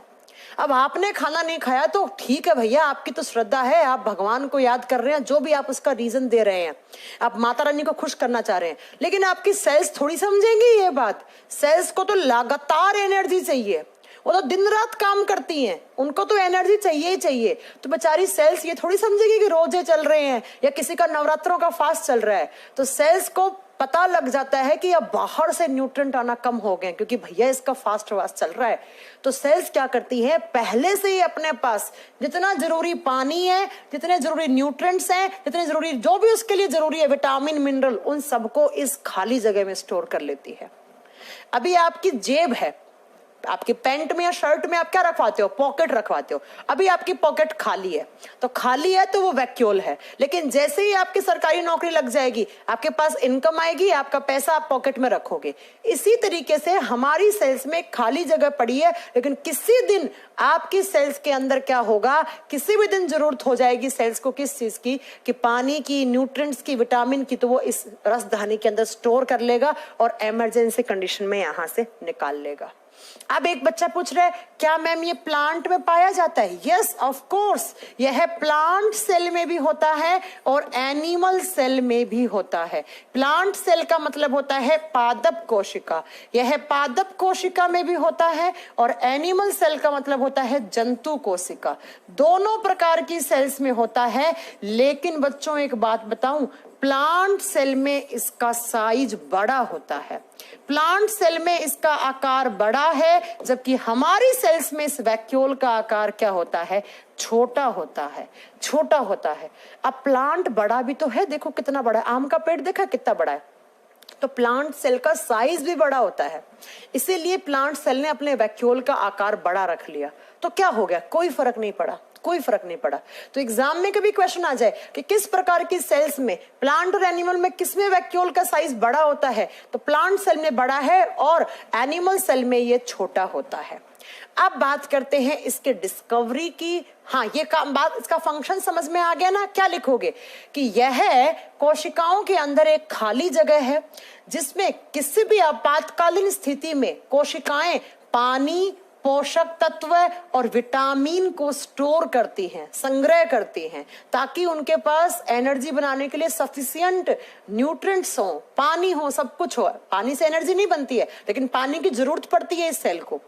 अब आपने खाना नहीं खाया तो ठीक है भैया, आपकी तो श्रद्धा है, आप भगवान को याद कर रहे हैं, जो भी आप उसका रीजन दे रहे हैं, आप माता रानी को खुश करना चाह रहे हैं, लेकिन आपकी सेल्स थोड़ी समझेंगी ये बात। सेल्स को तो लगातार एनर्जी चाहिए, वो तो दिन रात काम करती हैं, उनको तो एनर्जी चाहिए ही चाहिए। तो बेचारी सेल्स ये थोड़ी समझेगी कि रोजे चल रहे हैं या किसी का नवरात्रों का फास्ट चल रहा है। तो सेल्स को पता लग जाता है कि अब बाहर से न्यूट्रिएंट आना कम हो गए, क्योंकि भैया इसका फास्ट चल रहा है। तो सेल्स क्या करती है, पहले से ही अपने पास जितना जरूरी पानी है, जितने जरूरी न्यूट्रिएंट्स हैं, जितने जरूरी जो भी उसके लिए जरूरी है, विटामिन मिनरल, उन सबको इस खाली जगह में स्टोर कर लेती है। अभी आपकी जेब है, आपकी पैंट में या शर्ट में आप क्या रखवाते हो, पॉकेट रखवाते हो। अभी आपकी पॉकेट खाली है, तो खाली है तो वो वैक्यूल है, लेकिन जैसे ही आपकी सरकारी नौकरी लग जाएगी, आपके पास इनकम आएगी, आपका पैसा आप पॉकेट में रखोगे। इसी तरीके से हमारी सेल्स में खाली जगह पड़ी है, लेकिन किसी दिन आपकी सेल्स के अंदर क्या होगा, किसी भी दिन जरूरत हो जाएगी सेल्स को किस चीज की, कि पानी की, न्यूट्रिएंट्स की, विटामिन की, तो वो इस रसधानी के अंदर स्टोर कर लेगा और इमरजेंसी कंडीशन में यहां से निकाल लेगा। अब एक बच्चा पूछ रहा है, क्या मैम ये प्लांट में पाया जाता है? यस ऑफ कोर्स, यह प्लांट सेल में भी होता है और एनिमल सेल में भी होता है। प्लांट सेल का मतलब होता है पादप कोशिका, यह पादप कोशिका में भी होता है, और एनिमल सेल का मतलब होता है जंतु कोशिका। दोनों प्रकार की सेल्स में होता है। लेकिन बच्चों एक बात बताऊं, प्लांट सेल में इसका साइज बड़ा होता है, प्लांट सेल में इसका आकार बड़ा है, जबकि हमारी सेल्स में इस वैक्यूल का आकार क्या होता है, छोटा होता है, छोटा होता है। अब प्लांट बड़ा भी तो है, देखो कितना बड़ा है, आम का पेड़ देखा कितना बड़ा है, तो प्लांट सेल का साइज भी बड़ा होता है। इसीलिए प्लांट सेल ने अपने वैक्यूल का आकार बड़ा रख लिया, तो क्या हो गया, कोई फर्क नहीं पड़ा, कोई फर्क नहीं पड़ा। तो एग्जाम में कभी क्वेश्चन आ जाए कि किस प्रकार की सेल्स में, प्लांट और एनिमल में किसमें वैक्यूल का साइज बड़ा होता है, तो प्लांट सेल में बड़ा है और एनिमल सेल में ये छोटा होता है। अब बात करते हैं इसके डिस्कवरी की। हाँ, ये बात, इसका फंक्शन समझ में आ गया ना? क्या लिखोगे कि यह कोशिकाओं के अंदर एक खाली जगह है जिसमें किसी भी आपातकालीन स्थिति में कोशिकाएं पानी, पोषक तत्व और विटामिन को स्टोर करती हैं, संग्रह करती हैं, ताकि उनके पास एनर्जी बनाने के लिए सफिशिएंट न्यूट्रिएंट्स हो, पानी हो, सब कुछ हो। पानी से एनर्जी नहीं बनती है, लेकिन पानी की जरूरत पड़ती है इस सेल को।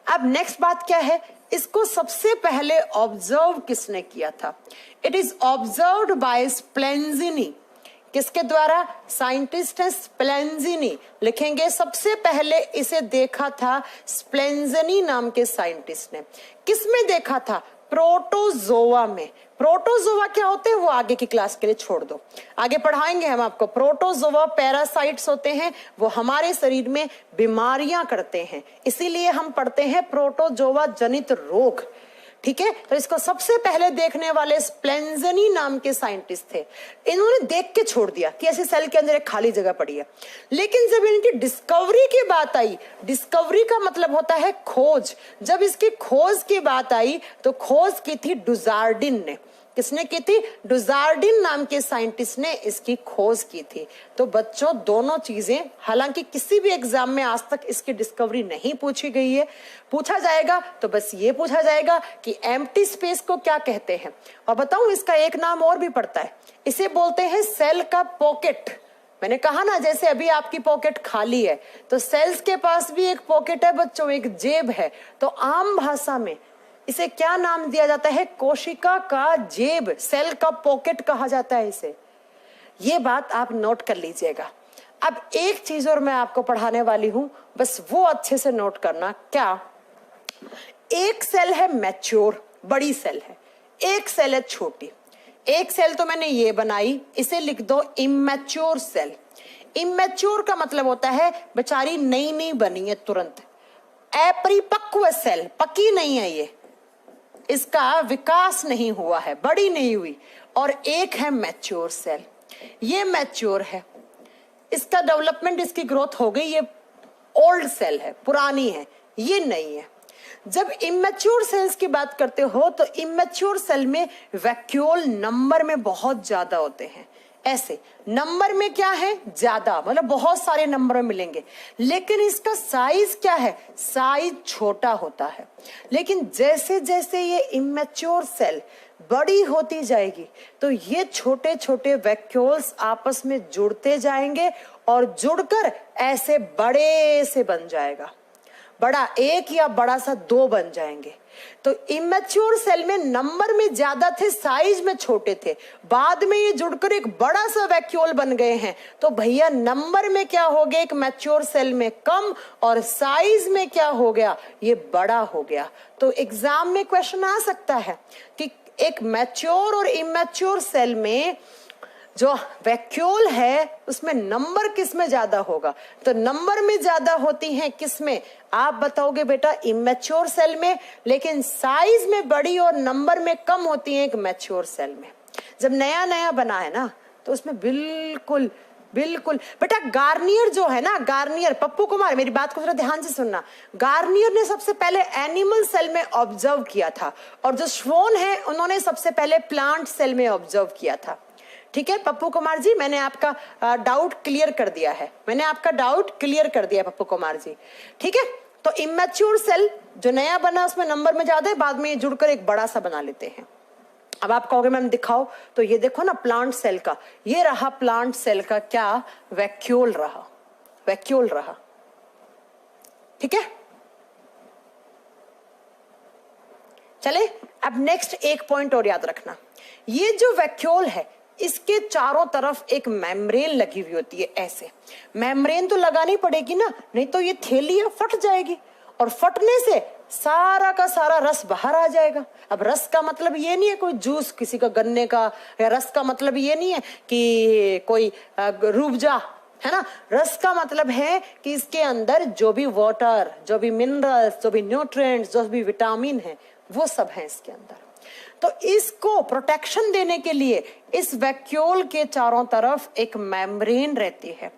अब नेक्स्ट बात क्या है, इसको सबसे पहले ऑब्जर्व किसने किया था? It is observed by Spallanzani. किसके द्वारा? साइंटिस्ट है स्प्लेंजिनी। लिखेंगे सबसे पहले इसे देखा था स्प्लेंजिनी नाम के साइंटिस्ट ने। किसमें देखा था? प्रोटोजोआ में। प्रोटोजोआ क्या होते हैं वो आगे की क्लास के लिए छोड़ दो, आगे पढ़ाएंगे हम आपको। प्रोटोजोआ पैरासाइट्स होते हैं, वो हमारे शरीर में बीमारियां करते हैं, इसीलिए हम पढ़ते हैं प्रोटोजोआ जनित रोग। ठीक है, तो इसको सबसे पहले देखने वाले स्प्लेंजनी नाम के साइंटिस्ट थे। इन्होंने देख के छोड़ दिया कि ऐसे सेल के अंदर एक खाली जगह पड़ी है, लेकिन जब इनकी डिस्कवरी की बात आई, डिस्कवरी का मतलब होता है खोज, जब इसकी खोज की बात आई तो खोज की थी डुजार्डिन ने। किसने की थी? डुजार्डिन नाम के साइंटिस्ट ने इसकी खोज की थी। तो बच्चों दोनों चीजें, हालांकि किसी भी एग्जाम में आज तक इसकी डिस्कवरी नहीं पूछी गई है, पूछा जाएगा तो बस ये पूछा जाएगा कि एम्प्टी स्पेस को क्या कहते हैं। और बताऊं, इसका एक नाम और भी पड़ता है, इसे बोलते हैं सेल का पॉकेट। मैंने कहा ना, जैसे अभी आपकी पॉकेट खाली है तो सेल्स के पास भी एक पॉकेट है बच्चों, एक जेब है। तो आम भाषा में इसे क्या नाम दिया जाता है? कोशिका का जेब, सेल का पॉकेट कहा जाता है इसे। ये बात आप नोट कर लीजिएगा। अब एक चीज और मैं आपको पढ़ाने वाली हूं, बस वो अच्छे से नोट करना। क्या? एक सेल है मैच्योर, बड़ी सेल है, एक सेल है छोटी। एक सेल तो मैंने ये बनाई, इसे लिख दो इमैच्योर सेल। इमैच्योर का मतलब होता है बेचारी नई नई बनी है, तुरंत। अपरिपक्व सेल, पकी नहीं है ये, इसका विकास नहीं हुआ है, बड़ी नहीं हुई। और एक है मैच्योर सेल, ये मैच्योर है, इसका डेवलपमेंट, इसकी ग्रोथ हो गई, ये ओल्ड सेल है, पुरानी है, ये नहीं है। जब इमैच्योर सेल्स की बात करते हो तो इमैच्योर सेल में वैक्यूल नंबर में बहुत ज्यादा होते हैं। ऐसे नंबर में क्या है? ज्यादा, मतलब बहुत सारे नंबर में मिलेंगे, लेकिन इसका साइज क्या है? साइज छोटा होता है। लेकिन जैसे जैसे ये इमैच्योर सेल बड़ी होती जाएगी तो ये छोटे छोटे वैक्यूल्स आपस में जुड़ते जाएंगे और जुड़कर ऐसे बड़े से बन जाएगा। बड़ा एक या बड़ा सा दो बन जाएंगे। तो इमैच्योर सेल में नंबर में ज्यादा थे, साइज में छोटे थे, बाद में ये जुड़कर एक बड़ा सा वैक्यूल बन गए हैं। तो भैया नंबर में क्या हो गया? एक मैच्योर सेल में कम, और साइज में क्या हो गया? ये बड़ा हो गया। तो एग्जाम में क्वेश्चन आ सकता है कि एक मैच्योर और इमैच्योर सेल में जो वैक्यूल है उसमें नंबर किस में ज्यादा होगा? तो नंबर में ज्यादा होती हैं किस में? आप बताओगे बेटा इमैच्योर सेल में, लेकिन साइज में बड़ी और नंबर में कम होती हैं एक मैच्योर सेल में। जब नया नया बना है ना तो उसमें बिल्कुल बिल्कुल बेटा गार्नियर जो है ना, गार्नियर, पप्पू कुमार मेरी बात को थोड़ा ध्यान से सुनना। गार्नियर ने सबसे पहले एनिमल सेल में ऑब्जर्व किया था, और जो श्वोन है उन्होंने सबसे पहले प्लांट सेल में ऑब्जर्व किया था। ठीक है पप्पू कुमार जी, मैंने आपका डाउट क्लियर कर दिया है, मैंने आपका डाउट क्लियर कर दिया पप्पू कुमार जी। ठीक है, तो इमैच्योर सेल जो नया बना उसमें नंबर में ज्यादा है, बाद में ये जुड़कर एक बड़ा सा बना लेते हैं। अब आप कहोगे मैम दिखाओ, तो ये देखो ना प्लांट सेल का, ये रहा प्लांट सेल का क्या? वैक्यूल रहा, वैक्यूल रहा। ठीक है, चले अब नेक्स्ट एक पॉइंट और याद रखना। ये जो वैक्यूल है इसके चारों तरफ एक मेम्ब्रेन लगी हुई होती है। ऐसे मेम्ब्रेन तो लगानी पड़ेगी ना, नहीं तो ये थैली है फट जाएगी, और फटने से सारा का सारा रस बाहर आ जाएगा। अब रस का मतलब ये नहीं है कोई जूस किसी का गन्ने का, या रस का मतलब ये नहीं है कि कोई रूबजा, है ना। रस का मतलब है कि इसके अंदर जो भी वाटर, जो भी मिनरल्स, जो भी न्यूट्रिएंट्स, जो भी विटामिन है वो सब है इसके अंदर। तो इसको प्रोटेक्शन देने के लिए इस वैक्यूल के चारों तरफ एक मेम्ब्रेन रहती है,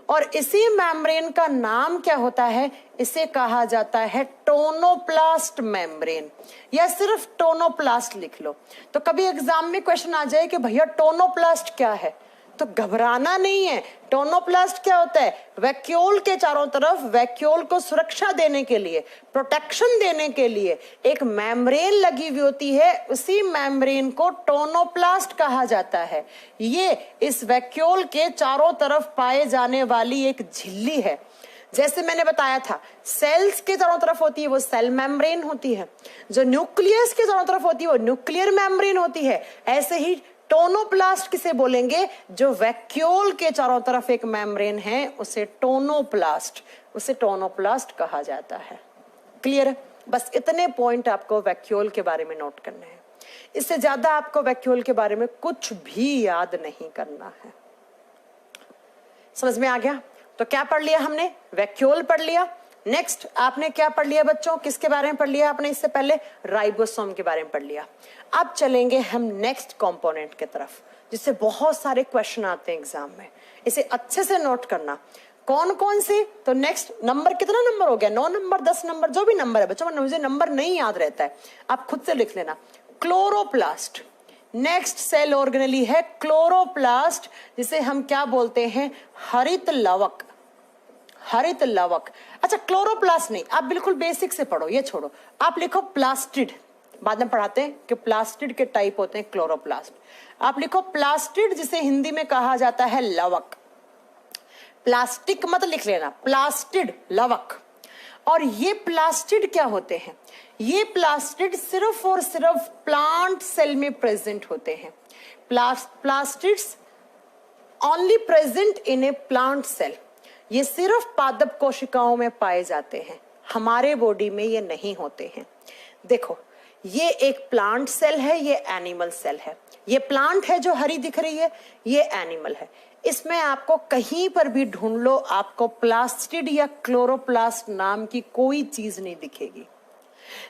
और इसी मेम्ब्रेन का नाम क्या होता है? इसे कहा जाता है टोनोप्लास्ट मेम्ब्रेन, या सिर्फ टोनोप्लास्ट लिख लो। तो कभी एग्जाम में क्वेश्चन आ जाए कि भैया टोनोप्लास्ट क्या है, तो घबराना नहीं है। टोनोप्लास्ट क्या होता है? वैक्यूल के चारों तरफ वैक्यूल को सुरक्षा देने के लिए, प्रोटेक्शन देने के लिए एक मेम्ब्रेन लगी हुई होती है, उसी मेम्ब्रेन को टोनोप्लास्ट कहा जाता है। ये इस वैक्यूल के चारों तरफ पाए जाने वाली एक झिल्ली है। जैसे मैंने बताया था सेल्स के चारों तरफ होती है वो सेल मेम्ब्रेन होती है, जो न्यूक्लियस के चारों तरफ होती है वो न्यूक्लियर मेम्ब्रेन होती है। ऐसे ही टोनोप्लास्ट किसे बोलेंगे? जो वैक्यूल के चारों तरफ एक मेम्ब्रेन है उसे टोनोप्लास्ट, उसे टोनोप्लास्ट कहा जाता है। क्लियर है? बस इतने पॉइंट आपको वैक्यूल के बारे में नोट करने हैं, इससे ज्यादा आपको वैक्यूल के बारे में कुछ भी याद नहीं करना है। समझ में आ गया? तो क्या पढ़ लिया हमने? वैक्यूल पढ़ लिया। नेक्स्ट आपने क्या पढ़ लिया बच्चों? किसके बारे में पढ़ लिया आपने इससे पहले? राइबोसोम के बारे में पढ़ लिया। अब चलेंगे हम नेक्स्ट कंपोनेंट की तरफ, जिससे बहुत सारे क्वेश्चन आते हैं एग्जाम में। इसे अच्छे से नोट करना। कौन कौन से? तो नेक्स्ट नंबर, कितना नंबर हो गया? 9 नंबर, 10 नंबर, जो भी नंबर है बच्चों, मुझे नंबर नहीं याद रहता है, आप खुद से लिख लेना। क्लोरोप्लास्ट, नेक्स्ट सेल ऑर्गेनेली है क्लोरोप्लास्ट, जिसे हम क्या बोलते हैं? हरित लवक। हरित लवक। अच्छा, क्लोरोप्लास्ट नहीं, आप बिल्कुल बेसिक से पढ़ो, ये छोड़ो, आप लिखो प्लास्टिड। बाद में पढ़ाते हैं कि प्लास्टिड के टाइप होते हैं क्लोरोप्लास्ट। आप लिखो प्लास्टिड, जिसे हिंदी में कहा जाता है लवक। प्लास्टिक मत लिख लेना, प्लास्टिड, लवक। और ये प्लास्टिड क्या होते हैं? ये प्लास्टिड सिर्फ और सिर्फ प्लांट सेल में प्रेजेंट होते हैं। Plastids only present in a plant cell. ये सिर्फ पादप कोशिकाओं में पाए जाते हैं, हमारे बॉडी में ये नहीं होते हैं। देखो, ये एक प्लांट सेल है, ये एनिमल सेल है। ये प्लांट है जो हरी दिख रही है, ये एनिमल है। इसमें आपको कहीं पर भी ढूंढ लो, आपको प्लास्टिड या क्लोरोप्लास्ट नाम की कोई चीज नहीं दिखेगी।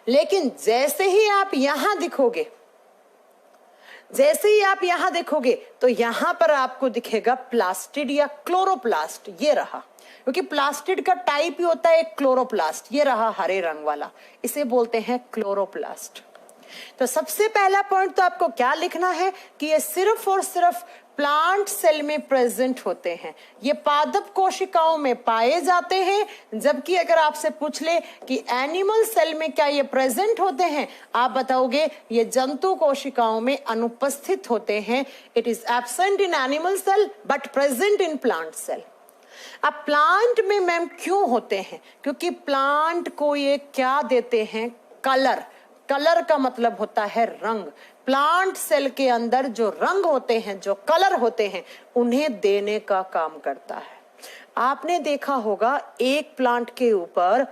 लेकिन जैसे ही आप यहां दिखोगे, जैसे ही आप यहां देखोगे, तो यहां पर आपको दिखेगा प्लास्टिड या क्लोरोप्लास्ट। ये रहा, क्योंकि प्लास्टिड का टाइप ही होता है क्लोरोप्लास्ट। ये रहा हरे रंग वाला, इसे बोलते हैं क्लोरोप्लास्ट। तो सबसे पहला पॉइंट तो आपको क्या लिखना है कि ये सिर्फ और सिर्फ प्लांट सेल में प्रेजेंट होते हैं, ये पादप कोशिकाओं में पाए जाते हैं। जबकि अगर आपसे पूछ ले कि एनिमल सेल में क्या ये प्रेजेंट होते हैं, आप बताओगे ये जंतु कोशिकाओं में अनुपस्थित होते हैं। It is absent in animal cell but present in plant cell. अब प्लांट में मैम क्यों होते हैं? क्योंकि प्लांट को ये क्या देते हैं? कलर। कलर का मतलब होता है रंग। प्लांट सेल के अंदर जो रंग होते हैं, जो कलर होते हैं, उन्हें देने का काम करता है। आपने देखा होगा एक प्लांट के ऊपर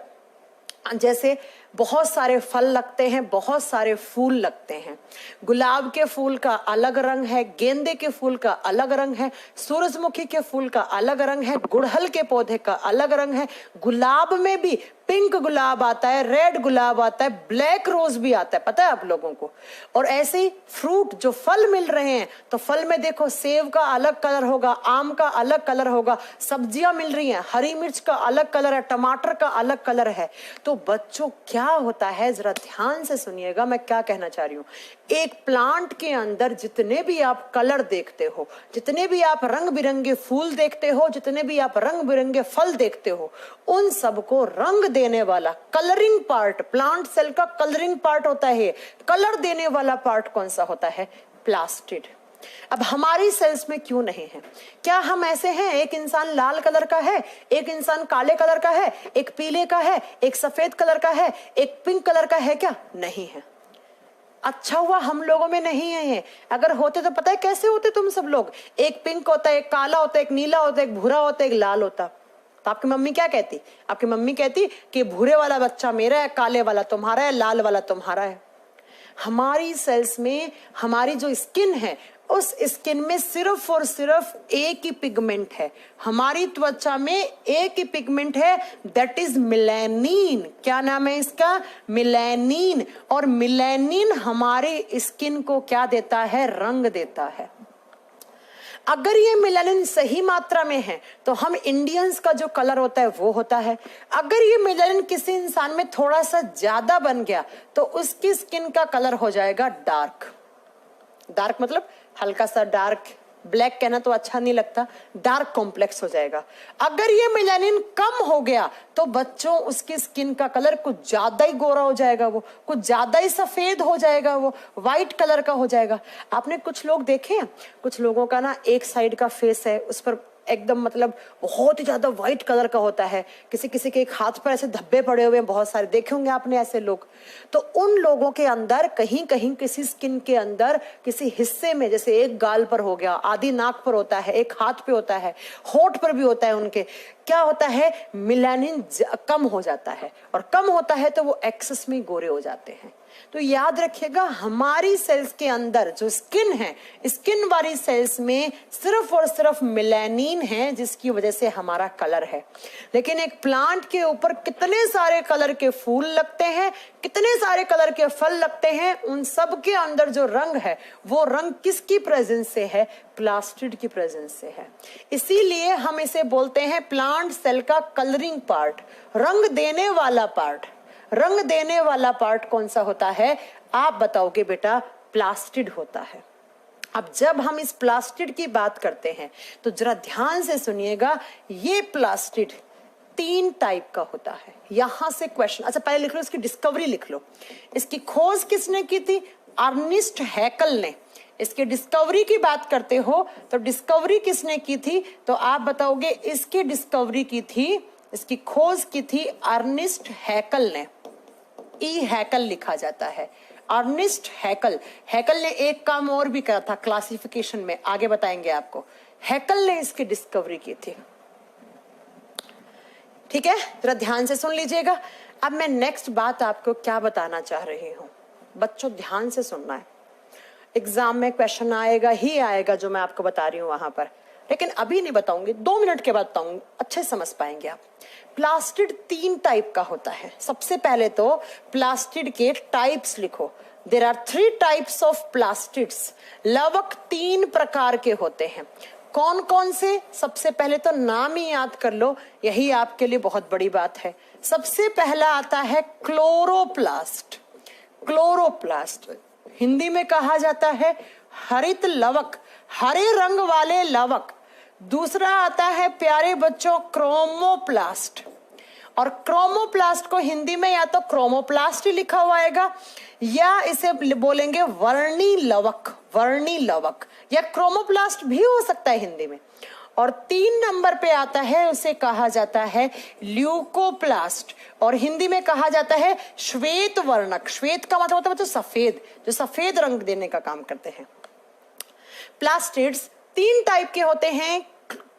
जैसे बहुत सारे फल लगते हैं, बहुत सारे फूल लगते हैं। गुलाब के फूल का अलग रंग है, गेंदे के फूल का अलग रंग है, सूरजमुखी के फूल का अलग रंग है, गुड़हल के पौधे का अलग रंग है। गुलाब में भी पिंक गुलाब आता है, रेड गुलाब आता है, ब्लैक रोज भी आता है, पता है आप लोगों को। और ऐसे ही फ्रूट, जो फल मिल रहे हैं, तो फल में देखो सेब का अलग कलर होगा, आम का अलग कलर होगा। सब्जियां मिल रही हैं, हरी मिर्च का अलग कलर है, टमाटर का अलग कलर है। तो बच्चों क्या होता है, जरा ध्यान से सुनिएगा मैं क्या कहना चाह रही हूँ। एक प्लांट के अंदर जितने भी आप कलर देखते हो, जितने भी आप रंग बिरंगे फूल देखते हो, जितने भी आप रंग बिरंगे फल देखते हो, उन सबको रंग देने वाला कलरिंग पार्ट, प्लांट सेल का कलरिंग पार्ट होता है। कलर देने वाला पार्ट कौन सा होता है? प्लास्टिड। अब हमारी सेल्स में क्यों नहीं है? क्या हम ऐसे हैं, एक इंसान लाल कलर का है, एक इंसान काले कलर का है, एक पीले का है, एक सफेद कलर का है, एक पिंक कलर का है? क्या नहीं है? अच्छा हुआ हम लोगों में नहीं है ये। अगर होते तो पता है कैसे होते तुम सब लोग? एक पिंक होता है, एक काला होता है, एक नीला होता है, एक भूरा होता है, एक लाल होता। तो आपकी मम्मी क्या कहती? आपकी मम्मी कहती कि भूरे वाला बच्चा मेरा है, काले वाला तुम्हारा है, लाल वाला तुम्हारा है। हमारी सेल्स में हमारी जो स्किन है, उस स्किन में सिर्फ और सिर्फ एक ही पिगमेंट है। हमारी त्वचा में एक ही पिगमेंट है, दैट इज मिलेनिन। क्या नाम है इसका? मिलेनिन। और मिलेनिन हमारे स्किन को क्या देता है? रंग देता है। अगर ये मिलेनिन सही मात्रा में है तो हम इंडियंस का जो कलर होता है वो होता है। अगर ये मिलेनिन किसी इंसान में थोड़ा सा ज्यादा बन गया तो उसकी स्किन का कलर हो जाएगा डार्क। डार्क मतलब हल्का सा डार्क, ब्लैक कहना तो अच्छा नहीं लगता, डार्क कॉम्प्लेक्स हो जाएगा। अगर ये मेलानिन कम हो गया तो बच्चों उसकी स्किन का कलर कुछ ज्यादा ही गोरा हो जाएगा, वो कुछ ज्यादा ही सफेद हो जाएगा, वो व्हाइट कलर का हो जाएगा। आपने कुछ लोग देखे हैं, कुछ लोगों का ना एक साइड का फेस है उस पर एकदम मतलब बहुत ही ज्यादा व्हाइट कलर का होता है, किसी किसी के एक हाथ पर ऐसे धब्बे पड़े हुए हैं, बहुत सारे देखे होंगे आपने ऐसे लोग। तो उन लोगों के अंदर कहीं कहीं किसी स्किन के अंदर किसी हिस्से में, जैसे एक गाल पर हो गया, आधी नाक पर होता है, एक हाथ पे होता है, होठ पर भी होता है उनके, क्या होता है, मिलानिन कम हो जाता है, और कम होता है तो वो एक्सेस में गोरे हो जाते हैं। तो याद रखिएगा, हमारी सेल्स के अंदर जो स्किन है, स्किन वाली सेल्स में सिर्फ और सिर्फ मिलानिन है, जिसकी वजह से हमारा कलर है। लेकिन एक प्लांट के ऊपर कितने सारे कलर के फूल लगते हैं, कितने सारे कलर के फल लगते हैं, उन सब के अंदर जो रंग है वो रंग किसकी प्रेजेंस से है, प्लास्टिड की प्रेजेंस से है। इसीलिए हम इसे बोलते हैं प्लांट सेल का कलरिंग पार्ट, रंग देने वाला पार्ट। रंग देने वाला पार्ट कौन सा होता है, आप बताओगे बेटा, प्लास्टिड होता है। अब जब हम इस प्लास्टिड की बात करते हैं तो जरा ध्यान से सुनिएगा, ये प्लास्टिड 3 टाइप का होता है। यहां से क्वेश्चन, अच्छा पहले लिख लो, इसकी डिस्कवरी लिख लो। इसकी खोज किसने की थी, अर्नेस्ट हैकल ने। इसकी डिस्कवरी की बात करते हो तो डिस्कवरी किसने की थी, तो आप बताओगे इसकी डिस्कवरी की थी, इसकी खोज की थी अर्नेस्ट हैकल ने। ई हैकल लिखा जाता है, अर्नेस्ट हैकल। हैकल ने एक काम और भी करा था क्लासिफिकेशन में, आगे बताएंगे आपको। हैकल ने इसकी डिस्कवरी की थी। ठीक है, जरा ध्यान से सुन लीजिएगा। अब मैं नेक्स्ट बात आपको क्या बताना चाह रही हूं, बच्चों ध्यान से सुनना है। एग्जाम में क्वेश्चन आएगा ही आएगा जो मैं आपको बता रही हूं वहां पर, लेकिन अभी नहीं बताऊंगी, 2 मिनट के बाद बताऊंगी, अच्छे समझ पाएंगे आप। प्लास्टिड 3 टाइप का होता है। सबसे पहले तो प्लास्टिड के टाइप्स लिखो। There are 3 types of plastids. लवक 3 प्रकार के होते हैं। कौन कौन से, सबसे पहले तो नाम ही याद कर लो, यही आपके लिए बहुत बड़ी बात है। सबसे पहला आता है क्लोरोप्लास्ट। क्लोरोप्लास्ट हिंदी में कहा जाता है हरित लवक, हरे रंग वाले लवक। दूसरा आता है प्यारे बच्चों क्रोमोप्लास्ट, और क्रोमोप्लास्ट को हिंदी में या तो क्रोमोप्लास्ट ही लिखा हुआ आएगा या इसे बोलेंगे वर्णी लवक, वर्णी लवक, या क्रोमोप्लास्ट भी हो सकता है हिंदी में। और 3 नंबर पे आता है, उसे कहा जाता है ल्यूकोप्लास्ट, और हिंदी में कहा जाता है श्वेत वर्णक। श्वेत का मतलब होता है सफेद, जो सफेद रंग देने का काम करते हैं। प्लास्टिड्स 3 टाइप के होते हैं,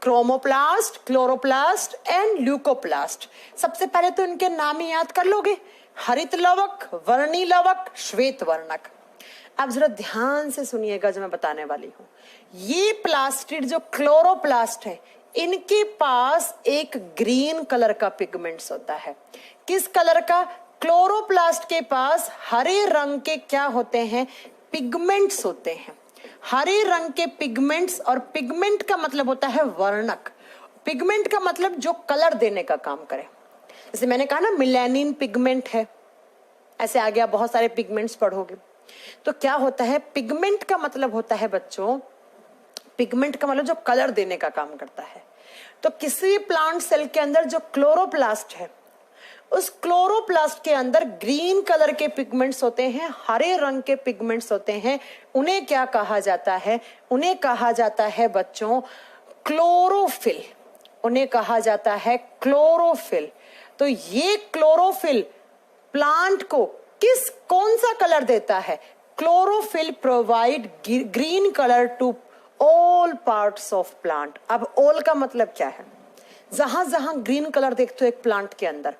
क्रोमोप्लास्ट, क्लोरोप्लास्ट एंड ल्यूकोप्लास्ट। सबसे पहले तो इनके नाम ही याद कर लोगे, हरित लवक, वर्णी लवक, श्वेत वर्णक। अब जरा ध्यान से सुनिएगा जो मैं बताने वाली हूं। ये प्लास्टिड जो क्लोरोप्लास्ट है, इनके पास एक ग्रीन कलर का पिगमेंट्स होता है। किस कलर का, क्लोरोप्लास्ट के पास हरे रंग के क्या होते हैं, पिगमेंट्स होते हैं। हरे रंग के पिगमेंट्स, और पिगमेंट का मतलब होता है वर्णक। पिगमेंट का मतलब जो कलर देने का काम करे। जैसे मैंने कहा ना मिलानिन पिगमेंट है, ऐसे आगे आप बहुत सारे पिगमेंट्स पढ़ोगे। तो क्या होता है, पिगमेंट का मतलब होता है बच्चों, पिगमेंट का मतलब जो कलर देने का काम करता है। तो किसी प्लांट सेल के अंदर जो क्लोरोप्लास्ट है, उस क्लोरोप्लास्ट के अंदर ग्रीन कलर के पिगमेंट्स होते हैं, हरे रंग के पिगमेंट्स होते हैं। उन्हें क्या कहा जाता है, उन्हें कहा जाता है बच्चों क्लोरोफिल। उन्हें कहा जाता है क्लोरोफिल। तो ये क्लोरोफिल प्लांट को कौन सा कलर देता है, chlorophyll provide green colour to all parts of plant. अब ऑल का मतलब क्या है, जहां जहां ग्रीन कलर देखते हो एक प्लांट के अंदर,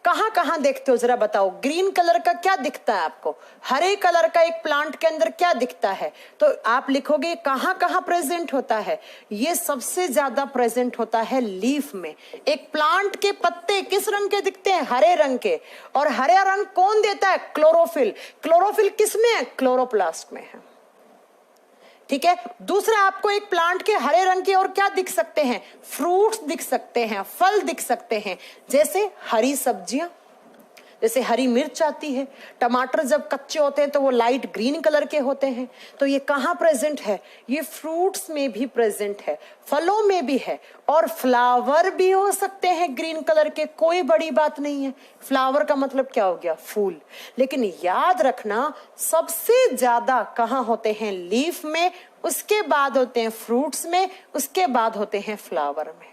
कहां कहां देखते हो जरा बताओ। ग्रीन कलर का क्या दिखता है आपको, हरे कलर का एक प्लांट के अंदर क्या दिखता है, तो आप लिखोगे कहां कहां प्रेजेंट होता है। ये सबसे ज्यादा प्रेजेंट होता है लीफ में। एक प्लांट के पत्ते किस रंग के दिखते हैं, हरे रंग के, और हरे रंग कौन देता है, क्लोरोफिल। क्लोरोफिल किस में है, क्लोरोप्लास्ट में है। ठीक है, दूसरा आपको एक प्लांट के हरे रंग के और क्या दिख सकते हैं, फ्रूट्स दिख सकते हैं, फल दिख सकते हैं, जैसे हरी सब्जियां, जैसे हरी मिर्च आती है। टमाटर जब कच्चे होते हैं तो वो लाइट ग्रीन कलर के होते हैं। तो ये कहाँ प्रेजेंट है, ये फ्रूट्स में भी प्रेजेंट है, फलों में भी है, और फ्लावर भी हो सकते हैं ग्रीन कलर के, कोई बड़ी बात नहीं है। फ्लावर का मतलब क्या हो गया, फूल। लेकिन याद रखना सबसे ज्यादा कहाँ होते हैं, लीफ में, उसके बाद होते हैं फ्रूट्स में, उसके बाद होते हैं फ्लावर में।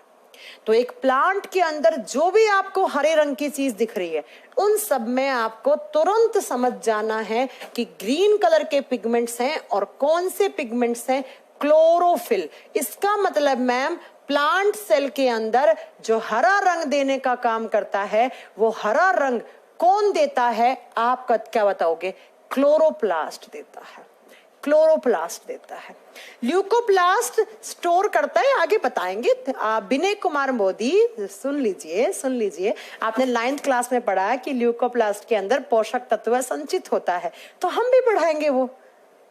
तो एक प्लांट के अंदर जो भी आपको हरे रंग की चीज दिख रही है, उन सब में आपको तुरंत समझ जाना है कि ग्रीन कलर के पिगमेंट्स हैं, और कौन से पिगमेंट्स हैं, क्लोरोफिल। इसका मतलब मैम प्लांट सेल के अंदर जो हरा रंग देने का काम करता है, वो हरा रंग कौन देता है? आप क्या बताओगे? क्लोरोप्लास्ट देता है, क्लोरोप्लास्ट देता है। ल्यूकोप्लास्ट स्टोर करता है, आगे बताएंगे। विनय कुमार मोदी, सुन लीजिए, आपने 9th क्लास में पढ़ा है कि ल्यूकोप्लास्ट के अंदर पोषक तत्व संचित होता है, तो हम भी पढ़ाएंगे वो,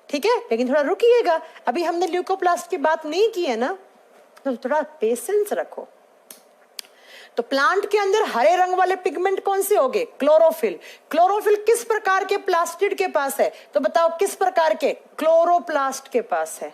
ठीक है। लेकिन थोड़ा रुकिएगा, अभी हमने ल्यूकोप्लास्ट की बात नहीं की है ना, तो थोड़ा पेशेंस रखो। तो प्लांट के अंदर हरे रंग वाले पिगमेंट कौन से होंगे? क्लोरोफिल। क्लोरोफिल किस प्रकार के प्लास्टिड के पास है? तो बताओ किस प्रकार के? क्लोरोप्लास्ट के पास है,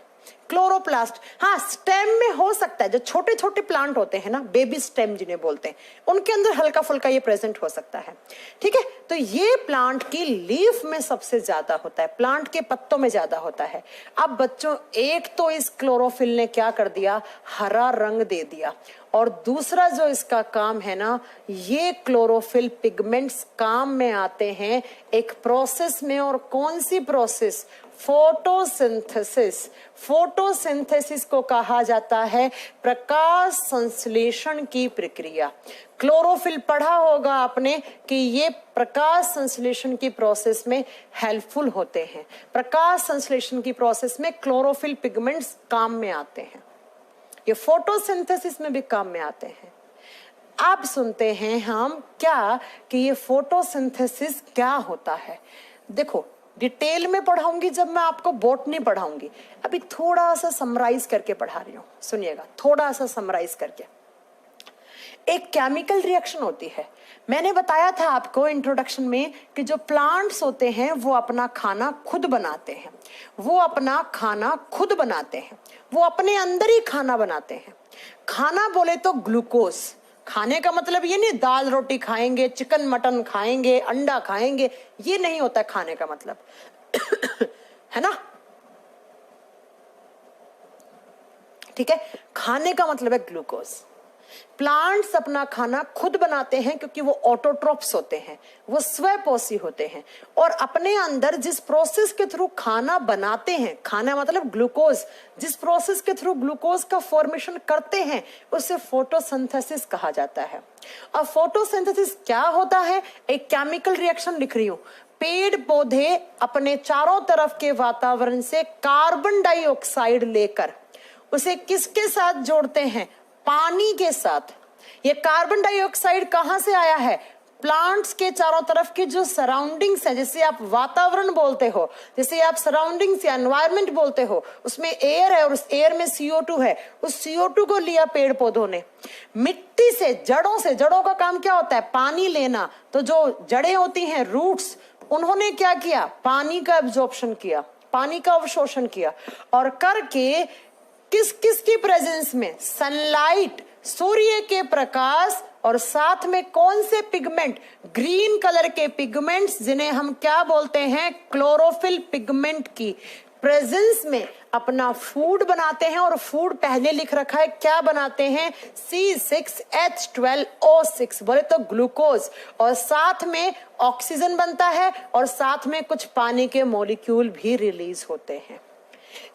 क्लोरोप्लास्ट। हाँ, स्टेम में हो सकता है, जो छोटे छोटे प्लांट होते हैं ना, बेबी स्टेम जिन्हें बोलते हैं, उनके अंदर हल्का फुल्का ये प्रेजेंट हो सकता है, ठीक है। तो ये प्लांट की लीफ में सबसे ज्यादा होता है, प्लांट के पत्तों में ज्यादा होता है। अब बच्चों, एक तो इस क्लोरोफिल ने क्या कर दिया? हरा रंग दे दिया। और दूसरा जो इसका काम है ना, ये क्लोरोफिल पिगमेंट्स काम में आते हैं एक प्रोसेस में। और कौन सी प्रोसेस? फोटोसिंथेसिस। फोटोसिंथेसिस को कहा जाता है प्रकाश संश्लेषण की प्रक्रिया। क्लोरोफिल पढ़ा होगा आपने कि ये प्रकाश संश्लेषण की प्रोसेस में हेल्पफुल होते हैं। प्रकाश संश्लेषण की प्रोसेस में क्लोरोफिल पिगमेंट्स काम में आते हैं, ये फोटोसिंथेसिस में भी काम में आते हैं। अब सुनते हैं हम क्या कि ये फोटोसिंथेसिस क्या होता है। देखो, डिटेल में पढ़ाऊंगी जब मैं आपको बॉटनी पढ़ाऊंगी, अभी थोड़ा सा समराइज करके पढ़ा रही हूँ, सुनिएगा, थोड़ा सा समराइज करके। एक केमिकल रिएक्शन होती है। मैंने बताया था आपको इंट्रोडक्शन में कि जो प्लांट्स होते हैं वो अपना खाना खुद बनाते हैं, वो अपना खाना खुद बनाते हैं, वो अपने अंदर ही खाना बनाते हैं। खाना बोले तो ग्लूकोज। खाने का मतलब ये नहीं दाल रोटी खाएंगे, चिकन मटन खाएंगे, अंडा खाएंगे, ये नहीं होता खाने का मतलब है ना, ठीक है। खाने का मतलब है ग्लूकोज। प्लांट्स अपना खाना खुद बनाते हैं क्योंकि वो ऑटोट्रोप्स होते हैं, वो स्वपोषी होते हैं। और अपने अंदर जिस प्रोसेस के थ्रू खाना बनाते हैं, खाना मतलब ग्लूकोज, जिस प्रोसेस के थ्रू ग्लूकोज का फॉर्मेशन करते हैं उसे फोटोसिंथेसिस कहा जाता है। अब फोटोसिंथेसिस क्या होता है? एक केमिकल रिएक्शन लिख रही हूं। पेड़ पौधे अपने चारों तरफ के वातावरण से कार्बन डाइऑक्साइड लेकर उसे किसके साथ जोड़ते हैं? पानी के साथ। ये कार्बन डाइऑक्साइड कहां से आया है? प्लांट्स के चारों तरफ की जो सराउंडिंग्स है, जिसे आप वातावरण बोलते हो, जिसे आप सराउंडिंग्स या एनवायरनमेंट बोलते हो, उसमें एयर है और उस एयर में CO2 है। उस CO2 को लिया पेड़ पौधों ने मिट्टी से, जड़ों से। जड़ों का काम क्या होता है? पानी लेना। तो जो जड़ें होती हैं, रूट्स, उन्होंने क्या किया? पानी का एब्जॉर्प्शन किया, पानी का अवशोषण किया। और करके किस किस की प्रेजेंस में? सनलाइट, सूर्य के प्रकाश, और साथ में कौन से पिगमेंट? ग्रीन कलर के पिगमेंट्स, जिन्हें हम क्या बोलते हैं? क्लोरोफिल पिगमेंट की प्रेजेंस में अपना फूड बनाते हैं। और फूड पहले लिख रखा है, क्या बनाते हैं? C6H12O6, बोले तो ग्लूकोज। और साथ में ऑक्सीजन बनता है और साथ में कुछ पानी के मॉलिक्यूल भी रिलीज होते हैं।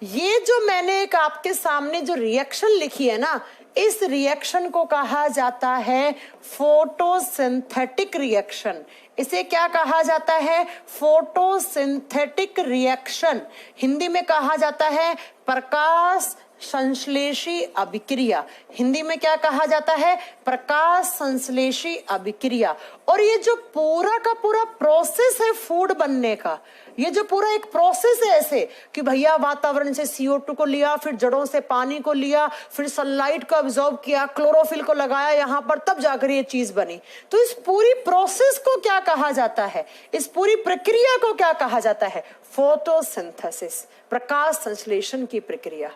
ये जो मैंने एक आपके सामने जो रिएक्शन लिखी है ना, इस रिएक्शन को कहा जाता है फोटोसिंथेटिक रिएक्शन। इसे क्या कहा जाता है? Photosynthetic reaction. हिंदी में कहा जाता है प्रकाश संश्लेषी अभिक्रिया। हिंदी में क्या कहा जाता है? प्रकाश संश्लेषी अभिक्रिया। और ये जो पूरा का पूरा प्रोसेस है फूड बनने का, ये जो पूरा एक प्रोसेस है ऐसे कि भैया वातावरण से CO2 को लिया, फिर जड़ों से पानी को लिया, फिर सनलाइट को अब्सॉर्ब किया, क्लोरोफिल को लगाया यहाँ पर, तब जाकर ये चीज बनी। तो इस पूरी प्रोसेस को क्या कहा जाता है? इस पूरी प्रक्रिया को क्या कहा जाता है? फोटोसिंथेसिस, प्रकाश संश्लेषण की प्रक्रिया।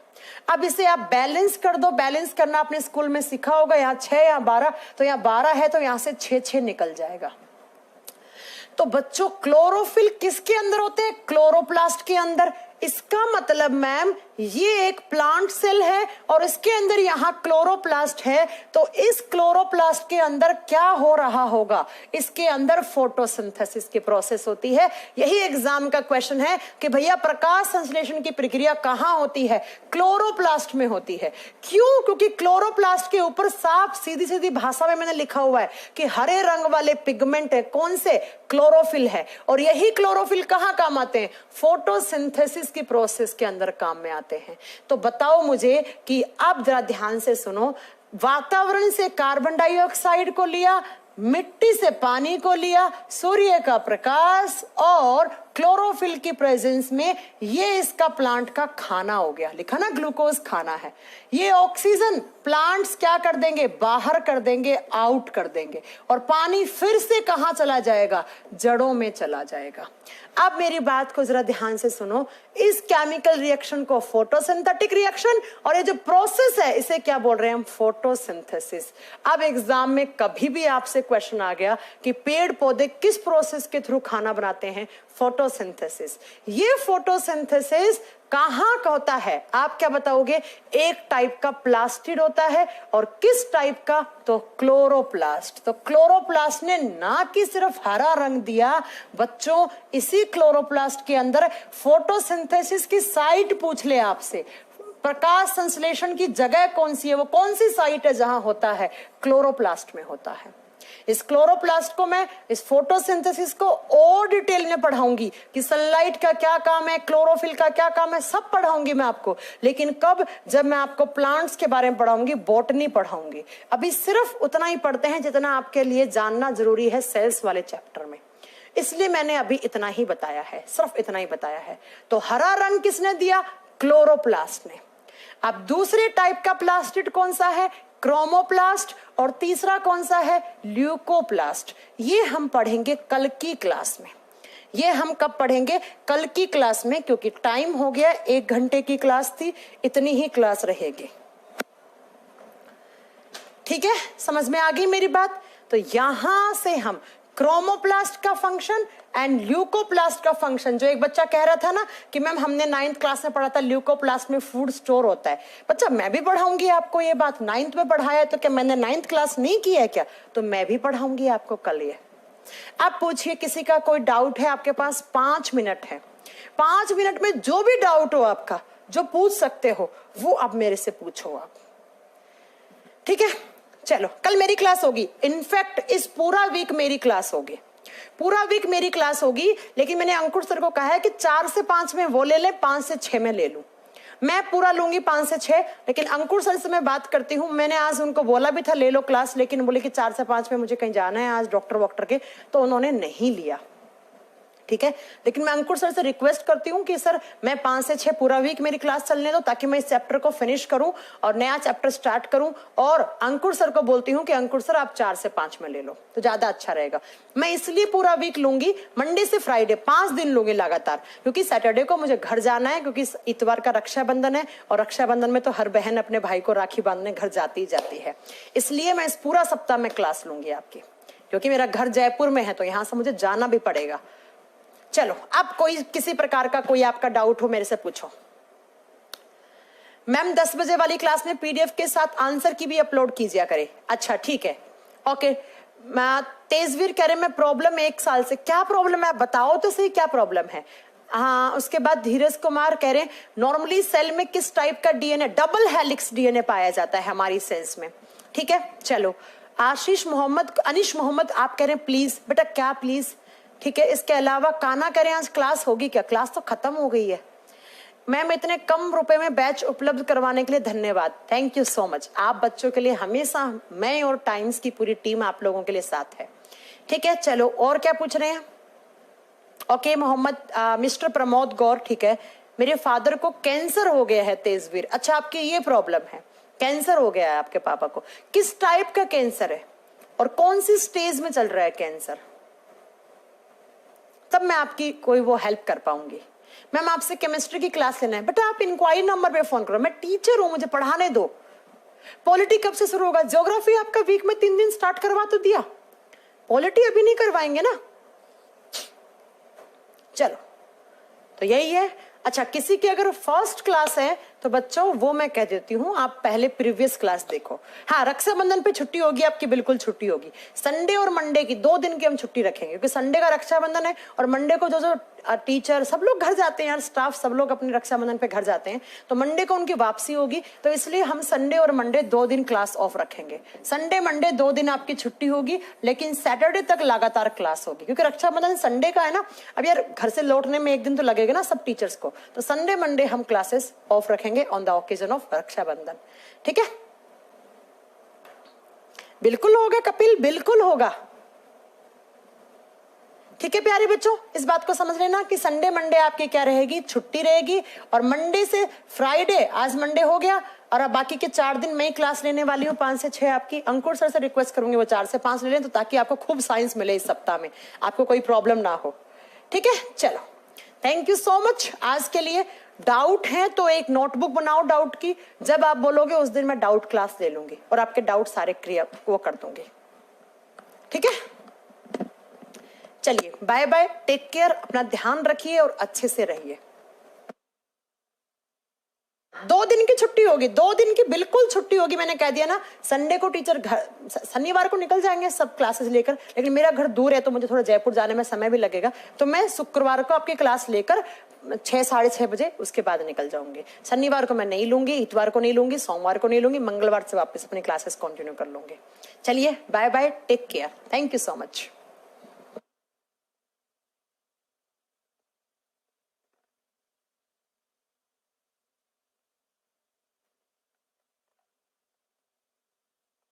अब इसे आप बैलेंस कर दो। बैलेंस करना आपने स्कूल में सीखा होगा, यहाँ 6 या 12, तो यहाँ 12 है तो यहाँ से 6 निकल जाएगा। तो बच्चों, क्लोरोफिल किसके अंदर होते हैं? क्लोरोप्लास्ट के अंदर। इसका मतलब मैम ये एक प्लांट सेल है और इसके अंदर यहाँ क्लोरोप्लास्ट है, तो इस क्लोरोप्लास्ट के अंदर क्या हो रहा होगा? इसके अंदर फोटोसिंथेसिस की प्रोसेस होती है। यही एग्जाम का क्वेश्चन है कि भैया प्रकाश संश्लेषण की प्रक्रिया कहाँ होती है? क्लोरोप्लास्ट में होती है। क्यों? क्योंकि क्लोरोप्लास्ट के ऊपर साफ सीधी सीधी भाषा में मैंने लिखा हुआ है कि हरे रंग वाले पिगमेंट है, कौन से? क्लोरोफिल है। और यही क्लोरोफिल कहाँ काम आते हैं? फोटोसिंथेसिस की प्रोसेस के अंदर काम में आते हैं। तो बताओ मुझे कि अब जरा ध्यान से सुनो, वातावरण से कार्बन डाइऑक्साइड को लिया, मिट्टी से पानी को लिया, सूर्य का प्रकाश और क्लोरोफिल की प्रेजेंस में ये इसका प्लांट का खाना हो गया। लिखा ना, ग्लूकोज खाना है। ये ऑक्सीजन प्लांट्स क्या कर देंगे? बाहर कर देंगे, आउट कर देंगे। और पानी फिर से कहां चला जाएगा? जड़ों में चला जाएगा। अब मेरी बात को जरा ध्यान से सुनो, इस केमिकल रिएक्शन को फोटोसिंथेटिक रिएक्शन, और ये जो प्रोसेस है इसे क्या बोल रहे हैं हम? फोटोसिंथेसिस। अब एग्जाम में कभी भी आपसे क्वेश्चन आ गया कि पेड़ पौधे किस प्रोसेस के थ्रू खाना बनाते हैं? फोटोसिंथेसिस। ये फोटोसिंथेसिस कहां का होता है? आप क्या बताओगे? एक टाइप का प्लास्टिड होता है। और किस टाइप का? तो क्लोरोप्लास्ट। तो क्लोरोप्लास्ट ने ना कि सिर्फ हरा रंग दिया बच्चों, इसी क्लोरोप्लास्ट के अंदर फोटोसिंथेसिस की साइट पूछ ले आपसे, प्रकाश संश्लेषण की जगह कौन सी है, वो कौन सी साइट है जहां होता है? क्लोरोप्लास्ट में होता है। इस क्लोरोप्लास्ट को मैं, इस फोटोसिंथेसिस को और डिटेल में पढ़ाऊंगी कि सनलाइट का क्या काम है, क्लोरोफिल का क्या काम है, सब पढ़ाऊंगी मैं आपको। लेकिन कब? जब मैं आपको प्लांट्स के बारे में पढ़ाऊंगी, बॉटनी पढ़ाऊंगी। अभी सिर्फ उतना ही पढ़ते हैं जितना आपके लिए जानना जरूरी है सेल्स वाले चैप्टर में, इसलिए मैंने अभी इतना ही बताया है, सिर्फ इतना ही बताया है। तो हरा रंग किसने दिया? क्लोरोप्लास्ट ने। अब दूसरे टाइप का प्लास्टिड कौन सा है? क्रोमोप्लास्ट। और तीसरा कौन सा है? ल्यूकोप्लास्ट। ये हम पढ़ेंगे कल की क्लास में। ये हम कब पढ़ेंगे? कल की क्लास में, क्योंकि टाइम हो गया, 1 घंटे की क्लास थी, इतनी ही क्लास रहेगी। ठीक है, समझ में आ गई मेरी बात? तो यहां से हम क्रोमोप्लास्ट का फंक्शन एंड ल्यूकोप्लास्ट का फंक्शन, जो एक बच्चा कह रहा था ना कि मैम हमने 9th क्लास में पढ़ा था ल्यूकोप्लास्ट में फूड स्टोर होता है। बच्चा मैं भी पढ़ाऊंगी आपको ये बात, 9th में पढ़ाया तो क्या मैंने 9th क्लास नहीं की है क्या? तो मैं भी पढ़ाऊंगी आपको कल ये। आप पूछिए, किसी का कोई डाउट है? आपके पास 5 मिनट है। 5 मिनट में जो भी डाउट हो आपका, जो पूछ सकते हो, वो अब मेरे से पूछो आप। ठीक है, चलो कल मेरी क्लास होगी। इनफैक्ट इस पूरा वीक मेरी क्लास होगी, पूरा वीक मेरी क्लास होगी। लेकिन मैंने अंकुर सर को कहा है कि 4 से 5 में वो ले ले, 5 से 6 में ले लूं। मैं पूरा लूंगी 5 से 6, लेकिन अंकुर सर से मैं बात करती हूँ। मैंने आज उनको बोला भी था ले लो क्लास, लेकिन बोले कि 4 से 5 में मुझे कहीं जाना है आज डॉक्टर वॉक्टर के, तो उन्होंने नहीं लिया। ठीक है, लेकिन मैं अंकुर सर से रिक्वेस्ट करती हूँ कि सर मैं 5 से 6 पूरा वीक मेरी क्लास चलने दो, ताकि मैं इस चैप्टर को फिनिश करूं और नया चैप्टर स्टार्ट करूं। और अंकुर सर को बोलती हूँ कि अंकुर सर आप 4 से 5 में ले लो, तो ज्यादा अच्छा रहेगा। मैं इसलिए पूरा वीक लूंगी, मंडे से फ्राइडे 5 दिन लूंगी लगातार, क्योंकि सैटरडे को मुझे घर जाना है, क्योंकि इतवार का रक्षाबंधन है और रक्षाबंधन में तो हर बहन अपने भाई को राखी बांधने घर जाती ही जाती है। इसलिए मैं इस पूरा सप्ताह में क्लास लूंगी आपकी, क्योंकि मेरा घर जयपुर में है तो यहां से मुझे जाना भी पड़ेगा। चलो, अब कोई किसी प्रकार का कोई आपका डाउट हो मेरे से पूछो। मैम 10 बजे वाली क्लास में पीडीएफ के साथ आंसर की भी अपलोड कीजिए करे। अच्छा ठीक है, ओके। तेजवीर कह रहे मैं प्रॉब्लम 1 साल से। क्या प्रॉब्लम है आप बताओ तो सही, क्या प्रॉब्लम है? हाँ, उसके बाद धीरज कुमार कह रहे हैं नॉर्मली सेल में किस टाइप का डीएनए? डबल हेलिक्स डीएनए पाया जाता है हमारी सेल्स में। ठीक है, चलो। आशीष मोहम्मद, अनिश मोहम्मद आप कह रहे हैं प्लीज। बेटा क्या प्लीज? ठीक है, इसके अलावा काना करें आज क्लास होगी क्या? क्लास तो खत्म हो गई है। मैम इतने कम रुपए में बैच उपलब्ध करवाने के लिए धन्यवाद, थैंक यू सो मच। आप बच्चों के लिए हमेशा मैं और टाइम्स की पूरी टीम आप लोगों के लिए साथ है। ठीक है, चलो और क्या पूछ रहे हैं? ओके मोहम्मद, मिस्टर प्रमोद गौर, ठीक है। मेरे फादर को कैंसर हो गया है तेजवीर। अच्छा, आपकी ये प्रॉब्लम है, कैंसर हो गया है आपके पापा को। किस टाइप का कैंसर है और कौन सी स्टेज में चल रहा है कैंसर? तब मैं आपकी कोई वो हेल्प कर पाऊंगी। मैम आपसे केमिस्ट्री की क्लास लेना है। बेटा आप इंक्वायरी नंबर पे फोन करो, मैं टीचर हूं, मुझे पढ़ाने दो। पॉलिटी कब से शुरू होगा? ज्योग्राफी आपका वीक में 3 दिन स्टार्ट करवा तो दिया, पॉलिटी अभी नहीं करवाएंगे ना। चलो, तो यही है। अच्छा, किसी की अगर फर्स्ट क्लास है तो बच्चों वो मैं कह देती हूँ, आप पहले प्रीवियस क्लास देखो। हाँ, रक्षाबंधन पे छुट्टी होगी आपकी, बिल्कुल छुट्टी होगी। संडे और मंडे की 2 दिन की हम छुट्टी रखेंगे, क्योंकि संडे का रक्षाबंधन है और मंडे को जो जो टीचर सब लोग घर जाते हैं यार, स्टाफ सब लोग अपने रक्षाबंधन पे घर जाते हैं, तो मंडे को उनकी वापसी होगी, तो इसलिए हम संडे और मंडे 2 दिन क्लास ऑफ रखेंगे। संडे मंडे 2 दिन आपकी छुट्टी होगी, लेकिन सैटरडे तक लगातार क्लास होगी, क्योंकि रक्षाबंधन संडे का है ना। अब यार घर से लौटने में 1 दिन तो लगेगा ना सब टीचर्स को, तो संडे मंडे हम क्लासेस ऑफ रखेंगे on the occasion of Rakshabandhan. ठीक है, बिल्कुल होगा कपिल, बिल्कुल होगा। ठीक है प्यारे बच्चों, इस बात को समझ लेना कि संडे मंडे आपकी क्या रहेगी, छुट्टी रहेगी, और मंडे से फ्राइडे, आज मंडे हो गया, और अब बाकी के 4 दिन मैं ही क्लास लेने वाली हूँ, 5 से 6 आपकी। अंकुर सर से रिक्वेस्ट करूंगी वो 4 से 5 ले लें, तो ताकि आपको खूब साइंस मिले इस सप्ताह में, आपको कोई प्रॉब्लम ना हो। ठीक है, चलो, थैंक यू सो मच आज के लिए। डाउट है तो एक नोटबुक बनाओ डाउट की, जब आप बोलोगे उस दिन मैं डाउट क्लास ले लूंगी और आपके डाउट सारे क्लियर वो कर दूंगी। ठीक है, चलिए बाय बाय, टेक केयर, अपना ध्यान रखिए और अच्छे से रहिए। 2 दिन की छुट्टी होगी, 2 दिन की बिल्कुल छुट्टी होगी, मैंने कह दिया ना। संडे को टीचर घर, शनिवार को निकल जाएंगे सब क्लासेस लेकर, लेकिन मेरा घर दूर है तो मुझे थोड़ा जयपुर जाने में समय भी लगेगा, तो मैं शुक्रवार को आपकी क्लास लेकर 6 साढ़े 6 बजे उसके बाद निकल जाऊंगी। शनिवार को मैं नहीं लूंगी, इतवार को नहीं लूंगी, सोमवार को नहीं लूंगी, मंगलवार से वापस अपनी क्लासेस कंटिन्यू कर लूंगी। चलिए bye bye, take care, thank you so much.